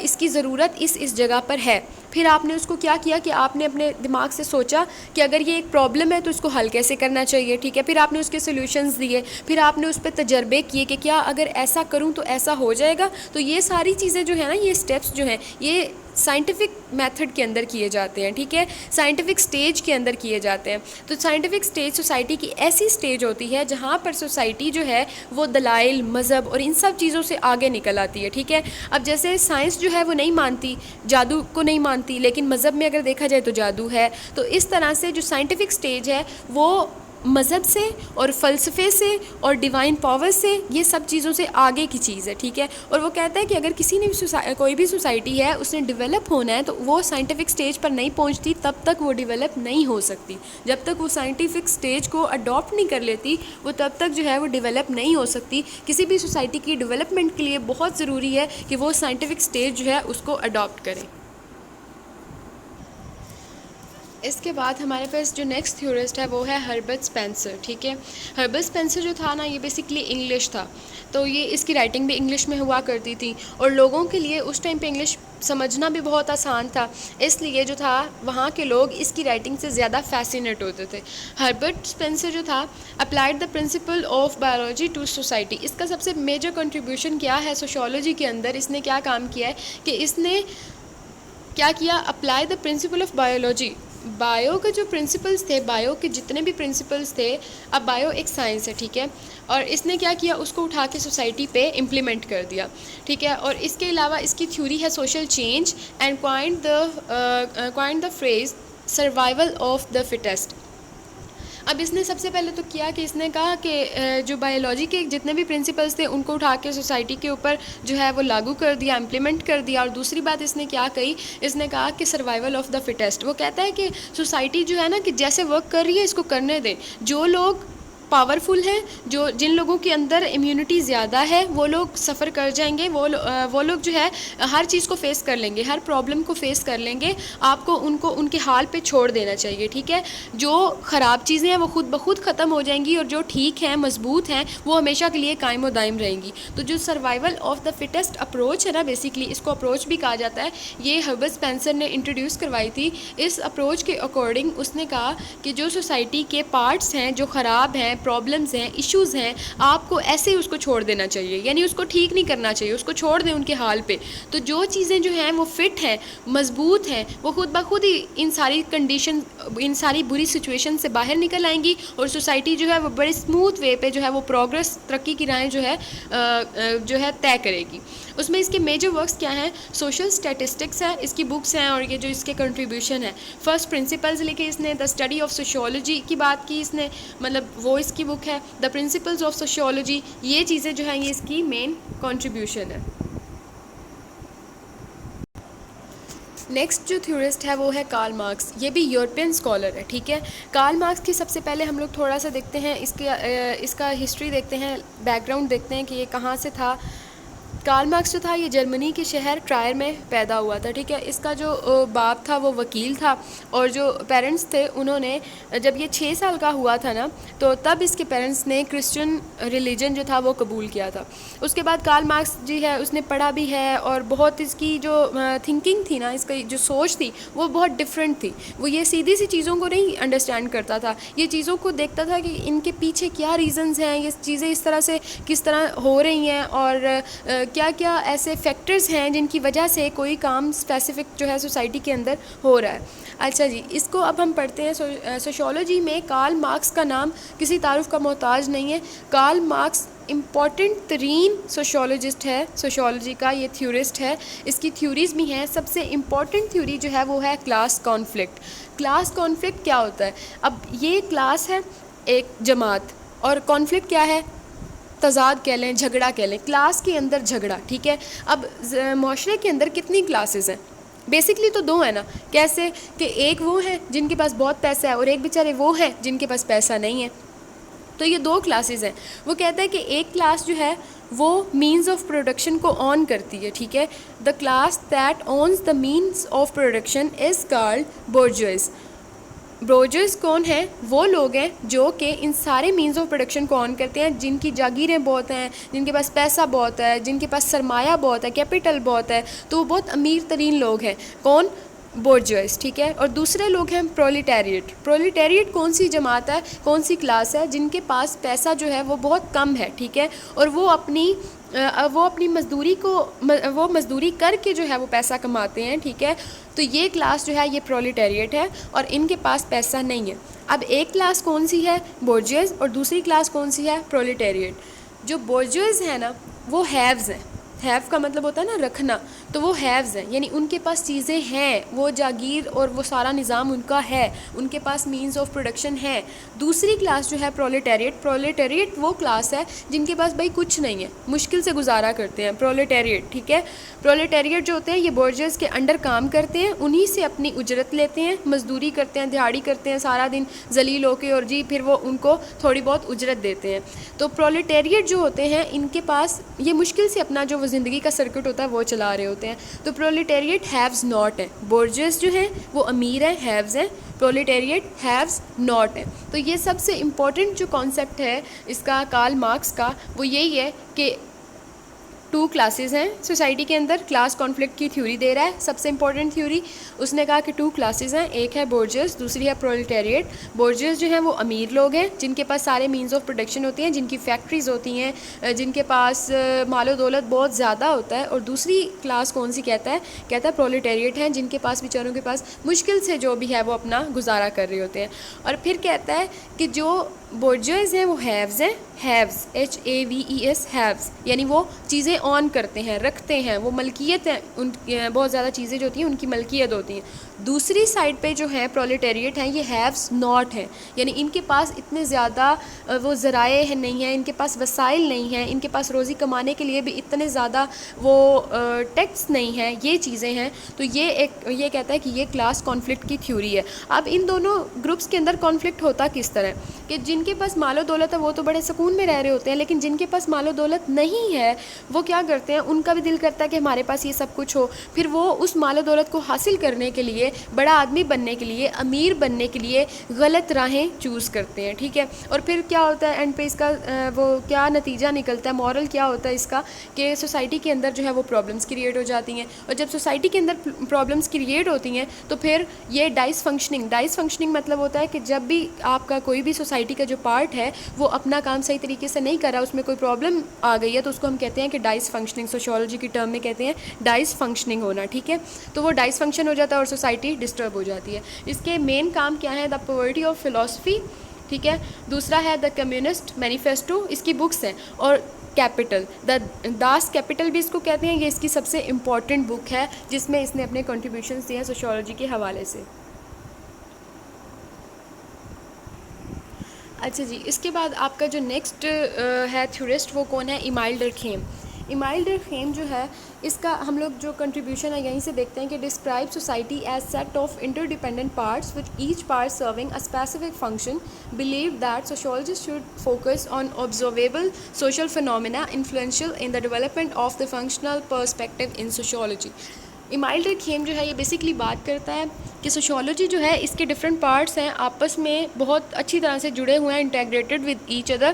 اس کی ضرورت اس جگہ پر ہے. پھر آپ نے اس کو کیا کیا کہ آپ نے اپنے دماغ سے سوچا کہ اگر یہ ایک پرابلم ہے تو اس کو حل کیسے کرنا چاہیے, ٹھیک ہے. پھر آپ نے اس کے سلیوشنز دیے, پھر آپ نے اس پہ تجربے کیے کہ کیا اگر ایسا کروں تو ایسا ہو جائے گا. تو یہ ساری چیزیں جو ہیں نا, یہ اسٹیپس جو ہیں یہ سائنٹیفک میتھڈ کے اندر کیے جاتے ہیں, ٹھیک ہے, سائنٹیفک سٹیج کے اندر کیے جاتے ہیں. تو سائنٹیفک سٹیج سوسائٹی کی ایسی سٹیج ہوتی ہے جہاں پر سوسائٹی جو ہے وہ دلائل, مذہب اور ان سب چیزوں سے آگے نکل آتی ہے, ٹھیک ہے. اب جیسے سائنس جو ہے وہ نہیں مانتی, جادو کو نہیں مانتی, لیکن مذہب میں اگر دیکھا جائے تو جادو ہے. تو اس طرح سے جو سائنٹیفک سٹیج ہے وہ مذہب سے اور فلسفے سے اور ڈیوائن پاور سے, یہ سب چیزوں سے آگے کی چیز ہے, ٹھیک ہے. اور وہ کہتا ہے کہ اگر کسی نے بھی کوئی بھی سوسائٹی ہے اس نے ڈیولپ ہونا ہے تو وہ سائنٹیفک سٹیج پر نہیں پہنچتی تب تک وہ ڈیولپ نہیں ہو سکتی. جب تک وہ سائنٹیفک سٹیج کو اڈاپٹ نہیں کر لیتی وہ تب تک جو ہے وہ ڈیولپ نہیں ہو سکتی. کسی بھی سوسائٹی کی ڈیولپمنٹ کے لیے بہت ضروری ہے کہ وہ سائنٹیفک سٹیج جو ہے اس کو اڈاپٹ کرے. اس کے بعد ہمارے پاس جو نیکسٹ تھیورسٹ ہے وہ ہے ہربرٹ اسپینسر, ٹھیک ہے. ہربرٹ اسپینسر جو تھا نا یہ بیسکلی انگلش تھا, تو یہ اس کی رائٹنگ بھی انگلش میں ہوا کرتی تھی اور لوگوں کے لیے اس ٹائم پہ انگلش سمجھنا بھی بہت آسان تھا, اس لیے جو تھا وہاں کے لوگ اس کی رائٹنگ سے زیادہ فیسینیٹ ہوتے تھے. ہربرٹ اسپینسر جو تھا applied the principle of biology to society. اس کا سب سے میجر کنٹریبیوشن کیا ہے سوشیولوجی کے اندر, اس نے کیا کام کیا ہے کہ اس نے کیا کیا, apply the principle of biology. Bio کے جو پرنسپلس تھے, بایو کے جتنے بھی پرنسپلس تھے, اب بایو ایک سائنس ہے, ٹھیک ہے, اور اس نے کیا کیا اس کو اٹھا کے سوسائٹی پہ امپلیمنٹ کر دیا, ٹھیک ہے. اور اس کے علاوہ اس کی تھیوری ہے social change and coined the phrase survival of the fittest. اب اس نے سب سے پہلے تو کیا کہ اس نے کہا کہ جو بایولوجی کے جتنے بھی پرنسپلس تھے ان کو اٹھا کے سوسائٹی کے اوپر جو ہے وہ لاگو کر دیا, امپلیمنٹ کر دیا. اور دوسری بات اس نے کیا کہی, اس نے کہا کہ سروائیول آف دا فٹیسٹ. وہ کہتا ہے کہ سوسائٹی جو ہے نا کہ جیسے ورک کر رہی ہے اس کو کرنے دیں. جو لوگ پاورفل ہیں, جن لوگوں کے اندر امیونٹی زیادہ ہے وہ لوگ سفر کر جائیں گے, وہ لوگ جو ہے ہر چیز کو فیس کر لیں گے, ہر پرابلم کو فیس کر لیں گے. آپ کو ان کے حال پہ چھوڑ دینا چاہیے, ٹھیک ہے. جو خراب چیزیں ہیں وہ خود بخود ختم ہو جائیں گی اور جو ٹھیک ہیں, مضبوط ہیں, وہ ہمیشہ کے لیے قائم و دائم رہیں گی. تو جو survival of the fittest approach ہے نا, بیسکلی اس کو اپروچ بھی کہا جاتا ہے, یہ ہربرٹ اسپینسر نے انٹروڈیوس کروائی تھی. اس اپروچ کے اکارڈنگ اس نے کہا کہ جو سوسائٹی کے پارٹس ہیں جو خراب ہیں, پرابلمس ہیں, ایشوز ہیں, آپ کو ایسے ہی اس کو چھوڑ دینا چاہیے, یعنی اس کو ٹھیک نہیں کرنا چاہیے, اس کو چھوڑ دیں ان کے حال پہ. تو جو چیزیں جو ہیں وہ فٹ ہیں, مضبوط ہیں, وہ خود بخود ہی ان ساری کنڈیشن, ان ساری بری سچویشن سے باہر نکل آئیں گی اور سوسائٹی جو ہے وہ بڑے اسموتھ وے پہ جو ہے وہ پروگرس, ترقی کی راہیں جو ہے طے کرے گی. اس میں اس کے میجر ورکس کیا ہیں, سوشل اسٹیٹسٹکس ہے اس کی بکس ہیں, اور یہ جو اس کے کنٹریبیوشن ہے, فرسٹ پرنسپلز لکھے اس نے, دا اسٹڈی آف سوشیولوجی کی بات کی اس نے, مطلب وہ اس کی بک ہے, دا پرنسپلز آف سوشیولوجی. یہ چیزیں جو ہیں یہ اس کی مین کنٹریبیوشن ہے. نیکسٹ جو تھیورسٹ ہے وہ ہے کارل مارکس. یہ بھی یورپین اسکالر ہے, ٹھیک ہے. کارل مارکس کی سب سے پہلے ہم لوگ تھوڑا سا دیکھتے ہیں اس کا ہسٹری دیکھتے ہیں, بیک گراؤنڈ دیکھتے ہیں کہ یہ کہاں سے تھا. کارل مارکس جو تھا یہ جرمنی کے شہر ٹرائر میں پیدا ہوا تھا, ٹھیک ہے. اس کا جو باپ تھا وہ وکیل تھا, اور جو پیرنٹس تھے انہوں نے جب یہ 6 سال کا ہوا تھا نا تو تب اس کے پیرنٹس نے کرسچن ریلیجن جو تھا وہ قبول کیا تھا. اس کے بعد کارل مارکس جی ہے اس نے پڑھا بھی ہے, اور بہت اس کی جو تھنکنگ تھی نا, اس کی جو سوچ تھی وہ بہت ڈفرینٹ تھی. وہ یہ سیدھی سی چیزوں کو نہیں انڈرسٹینڈ کرتا تھا, یہ چیزوں کو دیکھتا تھا کہ ان کے پیچھے کیا ریزنز ہیں, یہ چیزیں اس طرح سے کس طرح ہو رہی ہیں, اور کیا کیا ایسے فیکٹرز ہیں جن کی وجہ سے کوئی کام اسپیسیفک جو ہے سوسائٹی کے اندر ہو رہا ہے. اچھا جی, اس کو اب ہم پڑھتے ہیں. سوشیولوجی میں کارل مارکس کا نام کسی تعارف کا محتاج نہیں ہے. کارل مارکس امپورٹنٹ ترین سوشیولوجسٹ ہے, سوشیولوجی کا یہ تھیورسٹ ہے. اس کی تھیوریز بھی ہیں. سب سے امپورٹنٹ تھیوری جو ہے وہ ہے کلاس کانفلکٹ. کلاس کانفلکٹ کیا ہوتا ہے, اب یہ کلاس ہے ایک جماعت, اور کانفلکٹ کیا ہے, تضاد کہہ لیں, جھگڑا کہہ لیں, کلاس کے اندر جھگڑا, ٹھیک ہے. اب معاشرے کے اندر کتنی کلاسز ہیں, بیسکلی تو 2 ہیں نا. کیسے کہ ایک وہ ہیں جن کے پاس بہت پیسہ ہے, اور ایک بیچارے وہ ہیں جن کے پاس پیسہ نہیں ہے. تو یہ 2 کلاسز ہیں. وہ کہتا ہے کہ ایک کلاس جو ہے وہ مینز آف پروڈکشن کو آن کرتی ہے. ٹھیک ہے, the class that owns the means of production is called bourgeois. Bourgeois کون ہیں؟ وہ لوگ ہیں جو کہ ان سارے مینز آف پروڈکشن کو آن کرتے ہیں, جن کی جاگیریں بہت ہیں, جن کے پاس پیسہ بہت ہے, جن کے پاس سرمایہ بہت ہے, کیپٹل بہت ہے, تو وہ بہت امیر ترین لوگ ہیں. کون؟ بورجوئز. ٹھیک ہے, اور دوسرے لوگ ہیں پرولیٹیریٹ. پرولیٹیریٹ کون سی جماعت ہے, کون سی کلاس ہے؟ جن کے پاس پیسہ جو ہے وہ بہت کم ہے. ٹھیک ہے, اور وہ اپنی مزدوری کو وہ مزدوری کر کے جو ہے وہ پیسہ کماتے ہیں. ٹھیک ہے, تو یہ کلاس جو ہے یہ پرولیٹیریٹ ہے اور ان کے پاس پیسہ نہیں ہے. اب ایک کلاس کون سی ہے؟ بورجوئز, اور دوسری کلاس کون سی ہے؟ پرولیٹیریٹ. جو بورجوئز ہیں نا وہ ہیوز ہیں. ہیو کا مطلب ہوتا ہے نا رکھنا, تو وہ ہیوز ہیں, یعنی ان کے پاس چیزیں ہیں, وہ جاگیر اور وہ سارا نظام ان کا ہے, ان کے پاس مینز آف پروڈکشن ہے. دوسری کلاس جو ہے پرولیٹیریٹ وہ کلاس ہے جن کے پاس بھائی کچھ نہیں ہے, مشکل سے گزارا کرتے ہیں. پرولیٹیریٹ. ٹھیک ہے, پرولیٹیریٹ جو ہوتے ہیں یہ بورجوئز کے انڈر کام کرتے ہیں, انہی سے اپنی اجرت لیتے ہیں, مزدوری کرتے ہیں, دہاڑی کرتے ہیں سارا دن ذلیل ہو کے, اور جی پھر وہ ان کو تھوڑی بہت اجرت دیتے ہیں. تو پرولیٹیریٹ جو ہوتے ہیں ان کے پاس یہ مشکل سے اپنا جو زندگی کا سرکٹ ہوتا ہے وہ چلا رہے ہوتے ہیں. تو پرولیٹیریٹ ہیوز ناٹ ہیں. بورجوئز جو ہیں وہ امیر ہیں, ہیوز ہیں. پرولیٹیریٹ ہیوز ناٹ ہیں. تو یہ سب سے امپورٹنٹ جو کانسیپٹ ہے اس کا کارل مارکس کا, وہ یہی ہے کہ 2 کلاسز ہیں سوسائٹی کے اندر. کلاس کانفلکٹ کی تھیوری دے رہا ہے, سب سے امپورٹنٹ تھیوری. اس نے کہا کہ 2 کلاسز ہیں, ایک ہے بورجوئز, دوسری ہے پرولیٹیریٹ. بورجوئز جو ہیں وہ امیر لوگ ہیں جن کے پاس سارے مینز آف پروڈکشن ہوتی ہیں, جن کی فیکٹریز ہوتی ہیں, جن کے پاس مال و دولت بہت زیادہ ہوتا ہے. اور دوسری کلاس کون سی کہتا ہے پرولیٹیریٹ ہیں, جن کے پاس بیچاروں کے پاس مشکل سے جو بھی ہے وہ اپنا گزارا کر رہے ہوتے ہیں. اور پھر کہتا ہے کہ جو بورجوئز ہیں وہ ہیوز ہیں. ہیوز HAVES ہیوز, یعنی وہ چیزیں آن کرتے ہیں, رکھتے ہیں, وہ ملکیت ہے, ان بہت زیادہ چیزیں جو ہوتی ہیں ان کی ملکیت ہوتی ہیں. دوسری سائڈ پہ جو ہیں پرولیٹیریٹ ہیں یہ ہیوز ناٹ ہیں, یعنی ان کے پاس اتنے زیادہ وہ ذرائع نہیں ہیں, ان کے پاس وسائل نہیں ہیں, ان کے پاس روزی کمانے کے لیے بھی اتنے زیادہ وہ ٹیکس نہیں ہیں, یہ چیزیں ہیں. تو یہ کہتا ہے کہ یہ کلاس کانفلکٹ کی تھیوری ہے. اب ان دونوں گروپس کے اندر کانفلکٹ ہوتا کس طرح کہ جن کے پاس مال و دولت ہے وہ تو بڑے سکون میں رہ رہے ہوتے ہیں, لیکن جن کے پاس مال و دولت نہیں ہے وہ کیا کرتے ہیں, ان کا بھی دل کرتا ہے کہ ہمارے پاس یہ سب کچھ ہو. پھر وہ اس مال و دولت کو حاصل کرنے کے لیے, بڑا آدمی بننے کے لیے, امیر بننے کے لیے غلط راہیں چوز کرتے ہیں. ٹھیک ہے, اور پھر کیا ہوتا ہے اینڈ پہ اس کا وہ کیا نتیجہ نکلتا ہے, مورل کیا ہوتا ہے اس کا, کہ سوسائٹی کے اندر جو ہے وہ پرابلمس کریٹ ہو جاتی ہیں. اور جب سوسائٹی کے اندر پرابلمس کریٹ ہوتی ہیں تو پھر یہ ڈائس فنکشننگ مطلب ہوتا ہے کہ جب بھی آپ کا کوئی بھی سوسائٹی کا جو پارٹ ہے وہ اپنا کام صحیح طریقے سے نہیں کر رہا, اس میں کوئی پرابلم آ گئی ہے, تو اس کو ہم کہتے ہیں کہ ڈائس فنکشننگ. سوشیولوجی کی ٹرم میں کہتے ہیں ڈائس فنکشننگ ہونا. ٹھیک ہے, تو وہ ڈائس فنکشن ہو جاتا ہے اور سوسائٹی ڈسٹرب ہو جاتی ہے. اس کے مین کام کیا ہے؟ The poverty of philosophy. ٹھیک ہے, دوسرا ہے دا کمیونسٹ مینیفیسٹو, اس کی بکس ہیں. اور کیپٹل, داس کیپٹل بھی اس کو کہتے ہیں, یہ اس کی سب سے امپورٹنٹ بک ہے جس میں اس نے اپنے کنٹریبیوشنز دیے ہیں سوشیولوجی کے حوالے سے. اچھا جی, اس کے بعد آپ کا جو نیکسٹ ہے تھیورسٹ وہ کون ہے؟ ایمائل ڈرکھیم. ایمائل ڈرکھیم جو ہے اس کا ہم لوگ جو کنٹریبیوشن ہے یہیں سے دیکھتے ہیں کہ describe society as set of interdependent parts which each part serving a specific function. Believe that sociologist should focus on observable social phenomena influential in the development of the functional perspective in sociology. Emile Durkheim جو ہے یہ basically بات کرتا ہے کہ sociology جو ہے اس کے ڈفرینٹ پارٹس ہیں, آپس میں بہت اچھی طرح سے جڑے ہوئے ہیں, انٹیگریٹڈ ود ایچ ادر.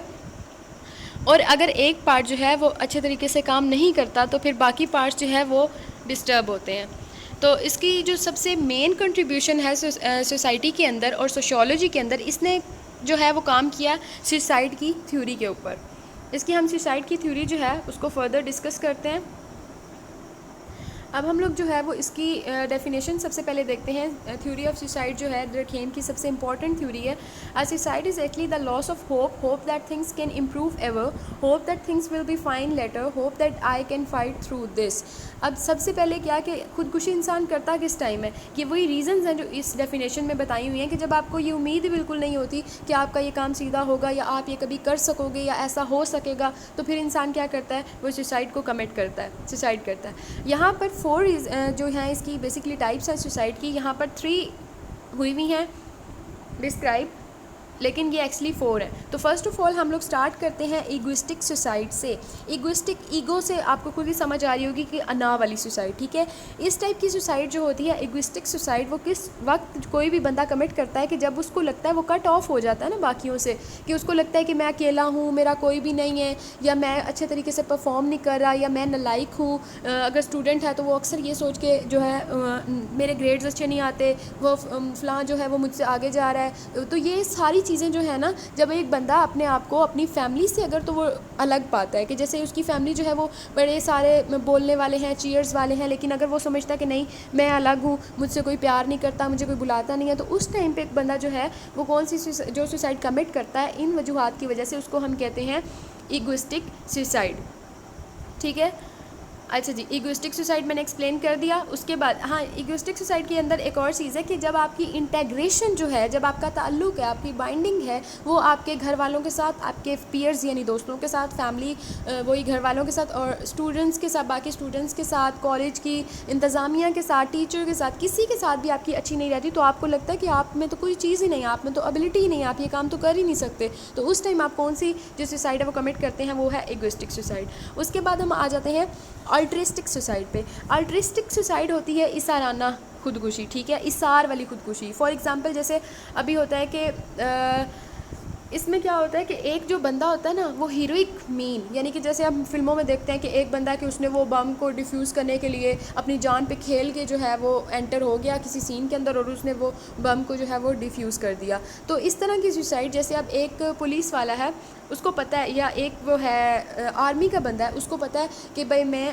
اور اگر ایک پارٹ جو ہے وہ اچھے طریقے سے کام نہیں کرتا تو پھر باقی پارٹس جو ہے وہ ڈسٹرب ہوتے ہیں. تو اس کی جو سب سے مین کنٹریبیوشن ہے سوسائٹی کے اندر اور سوشیولوجی کے اندر, اس نے جو ہے وہ کام کیا سوسائڈ کی تھیوری کے اوپر. اس کی ہم سوسائڈ کی تھیوری جو ہے اس کو فردر ڈسکس کرتے ہیں. اب ہم لوگ جو ہے وہ اس کی ڈیفینیشن سب سے پہلے دیکھتے ہیں. تھیوری آف سوسائڈ جو ہے ڈرکھیم کی سب سے امپورٹنٹ تھیوری ہے. Suicide is actually the loss of hope that things can improve ever, hope that things will be fine later, hope that I can fight through this. اب سب سے پہلے کیا کہ خودکشی انسان کرتا کس ٹائم ہے, کہ وہی ریزنز ہیں جو اس ڈیفینیشن میں بتائی ہوئی ہیں, کہ جب آپ کو یہ امید بالکل نہیں ہوتی کہ آپ کا یہ کام سیدھا ہوگا یا آپ یہ کبھی کر سکو گے یا ایسا ہو سکے گا, تو پھر انسان کیا کرتا ہے, وہ سوسائڈ کو کمٹ کرتا ہے, سوسائڈ کرتا ہے. یہاں پر 4 جو ہیں اس کی بیسکلی ٹائپس ہیں سوسائڈ کی, یہاں پر 3 ہوئی ہوئی ہیں ڈسکرائب. لیکن یہ ایکچولی 4 ہے. تو فرسٹ آف آل ہم لوگ اسٹارٹ کرتے ہیں ایگوئسٹک سوسائڈ سے. ایگوئسٹک ایگو سے آپ کو خود ہی سمجھ آ رہی ہوگی کہ انا والی سوسائڈ, ٹھیک ہے. اس ٹائپ کی سوسائڈ جو ہوتی ہے ایگوئسٹک سوسائڈ, وہ کس وقت کوئی بھی بندہ کمٹ کرتا ہے کہ جب اس کو لگتا ہے وہ کٹ آف ہو جاتا ہے نا باقیوں سے, کہ اس کو لگتا ہے کہ میں اکیلا ہوں, میرا کوئی بھی نہیں ہے, یا میں اچھے طریقے سے پرفارم نہیں کر رہا, یا میں نالائق ہوں. اگر اسٹوڈنٹ ہے تو وہ اکثر یہ سوچ کے جو ہے میرے گریڈز اچھے نہیں آتے, وہ فلاں جو ہے وہ مجھ سے آگے جا رہا ہے. تو یہ ساری چیزیں جو ہے نا, جب ایک بندہ اپنے آپ کو اپنی فیملی سے اگر تو وہ الگ پاتا ہے, کہ جیسے اس کی فیملی جو ہے وہ بڑے سارے بولنے والے ہیں, چیئرز والے ہیں, لیکن اگر وہ سمجھتا ہے کہ نہیں میں الگ ہوں, مجھ سے کوئی پیار نہیں کرتا, مجھے کوئی بلاتا نہیں ہے, تو اس ٹائم پہ ایک بندہ جو ہے وہ کون سی جو سوسائڈ کمٹ کرتا ہے ان وجوہات کی وجہ سے, اس کو ہم کہتے ہیں ایگوئسٹک سوسائڈ, ٹھیک ہے. اچھا جی, ایگوئسٹک سوسائڈ میں نے ایکسپلین کر دیا. اس کے بعد ہاں, ایگوئسٹک سوسائڈ کے اندر ایک اور چیز ہے کہ جب آپ کی انٹیگریشن جو ہے, جب آپ کا تعلق ہے, آپ کی بائنڈنگ ہے, وہ آپ کے گھر والوں کے ساتھ, آپ کے پیئرز یعنی دوستوں کے ساتھ, فیملی وہی گھر والوں کے ساتھ, اور اسٹوڈنٹس کے ساتھ, باقی اسٹوڈنٹس کے ساتھ, کالج کی انتظامیہ کے ساتھ, ٹیچر کے ساتھ, کسی کے ساتھ بھی آپ کی اچھی نہیں رہتی, تو آپ کو لگتا ہے کہ آپ میں تو کوئی چیز ہی نہیں ہے, آپ میں تو ابلٹی ہی نہیں ہے, آپ یہ کام تو کر ہی نہیں سکتے. تو اس ٹائم آپ کون سی جو سوسائڈ ہے وہ کمٹ کرتے ہیں, وہ ہے ایگوئسٹک سوسائڈ. اس کے بعد ہم آ جاتے ہیں الٹرسٹک سوسائڈ پہ. الٹرسٹک سوسائڈ ہوتی ہے اثارانہ خودکشی, ٹھیک ہے, اثار والی خودکشی. فار ایگزامپل جیسے ابھی ہوتا ہے کہ اس میں کیا ہوتا ہے کہ ایک جو بندہ ہوتا ہے نا وہ ہیروئک مین, یعنی کہ جیسے ہم فلموں میں دیکھتے ہیں کہ ایک بندہ کہ اس نے وہ بم کو ڈیفیوز کرنے کے لیے اپنی جان پہ کھیل کے جو ہے وہ انٹر ہو گیا کسی سین کے اندر, اور اس نے وہ بم کو جو ہے وہ ڈیفیوز کر دیا. تو اس طرح کی سوسائڈ, جیسے اب ایک پولیس والا ہے, اس کو پتہ ہے, یا ایک وہ ہے آرمی کا بندہ ہے, اس کو پتہ ہے کہ بھائی میں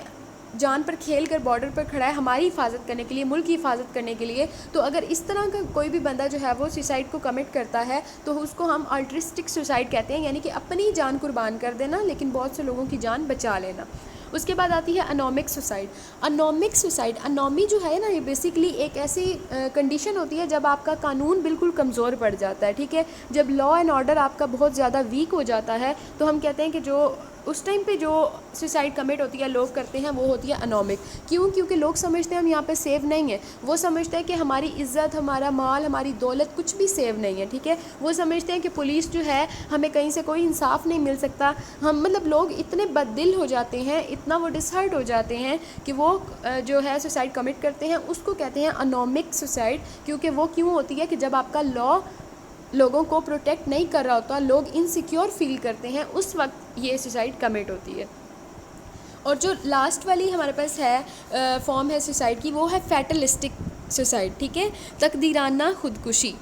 جان پر کھیل کر بارڈر پر کھڑا ہے ہماری حفاظت کرنے کے لیے, ملک کی حفاظت کرنے کے لیے. تو اگر اس طرح کا کوئی بھی بندہ جو ہے وہ سوسائڈ کو کمٹ کرتا ہے تو اس کو ہم الٹرسٹک سوسائڈ کہتے ہیں, یعنی کہ اپنی جان قربان کر دینا لیکن بہت سے لوگوں کی جان بچا لینا. اس کے بعد آتی ہے انومک سوسائڈ. انومک سوسائڈ, انومی جو ہے نا یہ بیسکلی ایک ایسی کنڈیشن ہوتی ہے جب آپ کا قانون بالکل کمزور پڑ جاتا ہے, ٹھیک ہے, جب لا اینڈ آرڈر آپ کا بہت زیادہ ویک ہو جاتا ہے, تو ہم کہتے ہیں کہ جو اس ٹائم پہ جو سوسائڈ کمٹ ہوتی ہے لوگ کرتے ہیں وہ ہوتی ہے انومک. کیوں؟ کیونکہ لوگ سمجھتے ہیں ہم یہاں پہ سیو نہیں ہیں, وہ سمجھتے ہیں کہ ہماری عزت, ہمارا مال, ہماری دولت کچھ بھی سیو نہیں ہے, ٹھیک ہے. وہ سمجھتے ہیں کہ پولیس جو ہے ہمیں کہیں سے کوئی انصاف نہیں مل سکتا. ہم مطلب لوگ اتنے بد دل ہو جاتے ہیں, اتنا وہ ڈسہرٹ ہو جاتے ہیں کہ وہ جو ہے سوسائڈ کمٹ کرتے ہیں. اس کو کہتے ہیں انومک سوسائڈ. کیونکہ وہ کیوں ہوتی ہے کہ جب آپ کا لا لوگوں کو پروٹیکٹ نہیں کر رہا ہوتا, لوگ انسیکیور فیل کرتے ہیں, اس وقت یہ سوسائڈ کمٹ ہوتی ہے. اور جو لاسٹ والی ہمارے پاس ہے فارم ہے سوسائڈ کی, وہ ہے فیٹلسٹک سوسائڈ, ٹھیک ہے, تقدیرانہ خودکشی.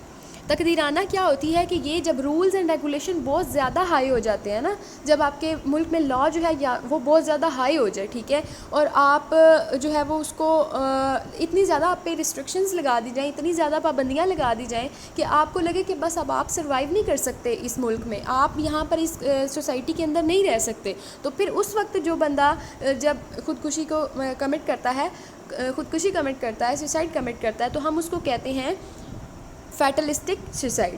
تقدیرانہ کیا ہوتی ہے کہ یہ جب رولز اینڈ ریگولیشن بہت زیادہ ہائی ہو جاتے ہیں نا, جب آپ کے ملک میں لا جو ہے یا وہ بہت زیادہ ہائی ہو جائے, ٹھیک ہے, اور آپ جو ہے وہ اس کو اتنی زیادہ آپ پہ ریسٹرکشنز لگا دی جائیں, اتنی زیادہ پابندیاں لگا دی جائیں کہ آپ کو لگے کہ بس اب آپ سروائیو نہیں کر سکتے اس ملک میں, آپ یہاں پر اس سوسائٹی کے اندر نہیں رہ سکتے. تو پھر اس وقت جو بندہ جب خودکشی کو کمٹ کرتا ہے, خودکشی کمٹ کرتا ہے, سوسائڈ کمٹ کرتا ہے, تو ہم اس کو کہتے ہیں فیٹلسٹک سوسائڈ.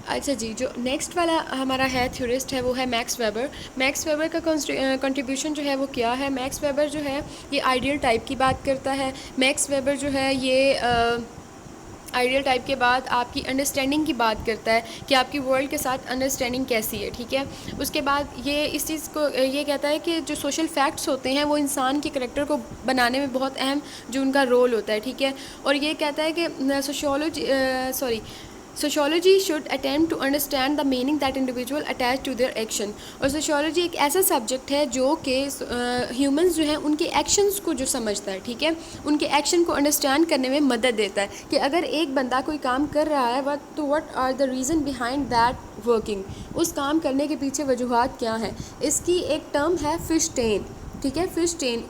اچھا جی, جو نیکسٹ والا ہمارا ہے تھیورسٹ ہے وہ ہے میکس ویبر. میکس ویبر کا کنٹریبیوشن جو ہے وہ کیا ہے؟ میکس ویبر جو ہے یہ آئیڈیل ٹائپ کی بات کرتا ہے. میکس ویبر جو ہے یہ آئیڈیل ٹائپ کے بعد آپ کی انڈرسٹینڈنگ کی بات کرتا ہے کہ آپ کی ورلڈ کے ساتھ انڈرسٹینڈنگ کیسی ہے, ٹھیک ہے. اس کے بعد یہ اس چیز کو یہ کہتا ہے کہ جو سوشل فیکٹس ہوتے ہیں وہ انسان کے کریکٹر کو بنانے میں بہت اہم جو ان کا رول ہوتا ہے, ٹھیک ہے. اور یہ کہتا ہے کہ sociology should attempt to understand the meaning that individual attach to their action. اور سوشیولوجی ایک ایسا سبجیکٹ ہے جو کہ ہیومنز جو ہیں ان کے ایکشنز کو جو سمجھتا ہے, ٹھیک ہے, ان کے ایکشن کو انڈرسٹینڈ کرنے میں مدد دیتا ہے کہ اگر ایک بندہ کوئی کام کر رہا ہے تو what are the reason behind that working, اس کام کرنے کے پیچھے وجوہات کیا ہیں. اس کی ایک ٹرم ہے فش ٹین, ٹھیک ہے, فش ٹین.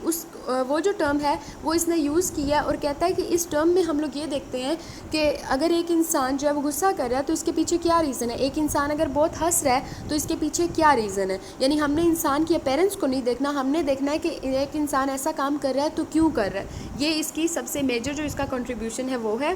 وہ جو ٹرم ہے وہ اس نے یوز کیا اور کہتا ہے کہ اس ٹرم میں ہم لوگ یہ دیکھتے ہیں کہ اگر ایک انسان جو ہے وہ غصہ کر رہا ہے تو اس کے پیچھے کیا ریزن ہے, ایک انسان اگر بہت ہنس رہا ہے تو اس کے پیچھے کیا ریزن ہے. یعنی ہم نے انسان کی اپیرنس کو نہیں دیکھنا, ہم نے دیکھنا ہے کہ ایک انسان ایسا کام کر رہا ہے تو کیوں کر رہا ہے. یہ اس کی سب سے میجر جو اس کا کنٹریبیوشن ہے وہ ہے.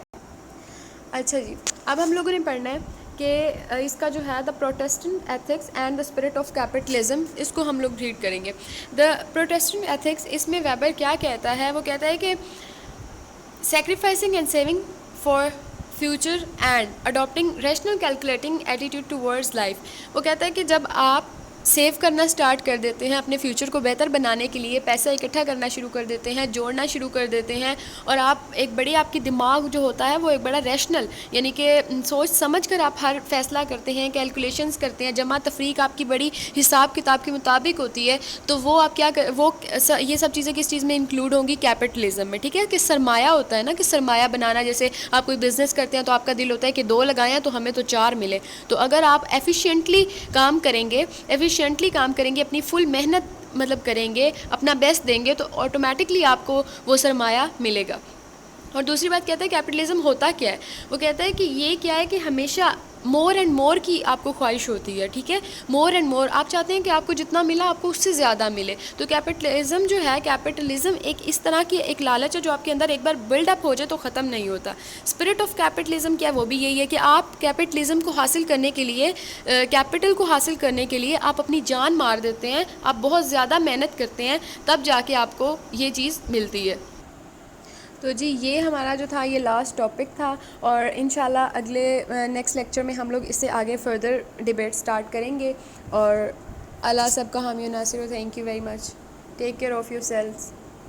اچھا جی, اب ہم لوگوں نے پڑھنا ہے کہ اس کا جو ہے the Protestant ethics and the spirit of capitalism, اس کو ہم لوگ ریڈ کریں گے. دا پروٹیسٹنٹ ایتھکس, اس میں ویبر کیا کہتا ہے, وہ کہتا ہے کہ sacrificing and saving for future and adopting rational calculating attitude towards life. وہ کہتا ہے کہ جب آپ سیو کرنا سٹارٹ کر دیتے ہیں اپنے فیوچر کو بہتر بنانے کے لیے, پیسہ اکٹھا کرنا شروع کر دیتے ہیں, جوڑنا شروع کر دیتے ہیں, اور آپ ایک بڑی آپ کی دماغ جو ہوتا ہے وہ ایک بڑا ریشنل یعنی کہ سوچ سمجھ کر آپ ہر فیصلہ کرتے ہیں, کیلکولیشنز کرتے ہیں, جمع تفریق آپ کی بڑی حساب کتاب کے مطابق ہوتی ہے, تو وہ آپ کیا وہ یہ سب چیزیں کس چیز میں انکلوڈ ہوں گی, کیپٹلزم میں. ٹھیک ہے, کہ سرمایہ ہوتا ہے نا, کہ سرمایہ بنانا, جیسے آپ کوئی بزنس کرتے ہیں تو آپ کا دل ہوتا ہے کہ 2 لگائیں تو ہمیں تو 4 ملے. تو اگر آپ ایفیشینٹلی کام کریں گے اپنی فل محنت مطلب کریں گے, اپنا بیسٹ دیں گے, تو آٹومیٹکلی آپ کو وہ سرمایہ ملے گا. اور دوسری بات کہتا ہے کیپٹلزم ہوتا کیا ہے, وہ کہتا ہے کہ یہ کیا ہے کہ ہمیشہ مور اینڈ مور کی آپ کو خواہش ہوتی ہے. ٹھیک ہے, مور اینڈ مور, آپ چاہتے ہیں کہ آپ کو جتنا ملا آپ کو اس سے زیادہ ملے. تو کیپٹلزم ایک اس طرح کی ایک لالچ ہے جو آپ کے اندر ایک بار بلڈ اپ ہو جائے تو ختم نہیں ہوتا. اسپرٹ آف کیپٹلزم کیا ہے, وہ بھی یہی ہے کہ آپ کیپٹلزم کو حاصل کرنے کے لیے, کیپٹل کو حاصل کرنے کے لیے آپ اپنی جان مار دیتے ہیں, آپ بہت زیادہ محنت کرتے ہیں, تب جا کے آپ کو یہ چیز ملتی ہے. تو جی یہ ہمارا جو تھا یہ لاسٹ ٹاپک تھا, اور انشاءاللہ اگلے نیکسٹ لیکچر میں ہم لوگ اس سے آگے فردر ڈیبیٹ سٹارٹ کریں گے. اور اللہ سب کا حامی و ناصر. Thank you very much. Take care of your سیلفس.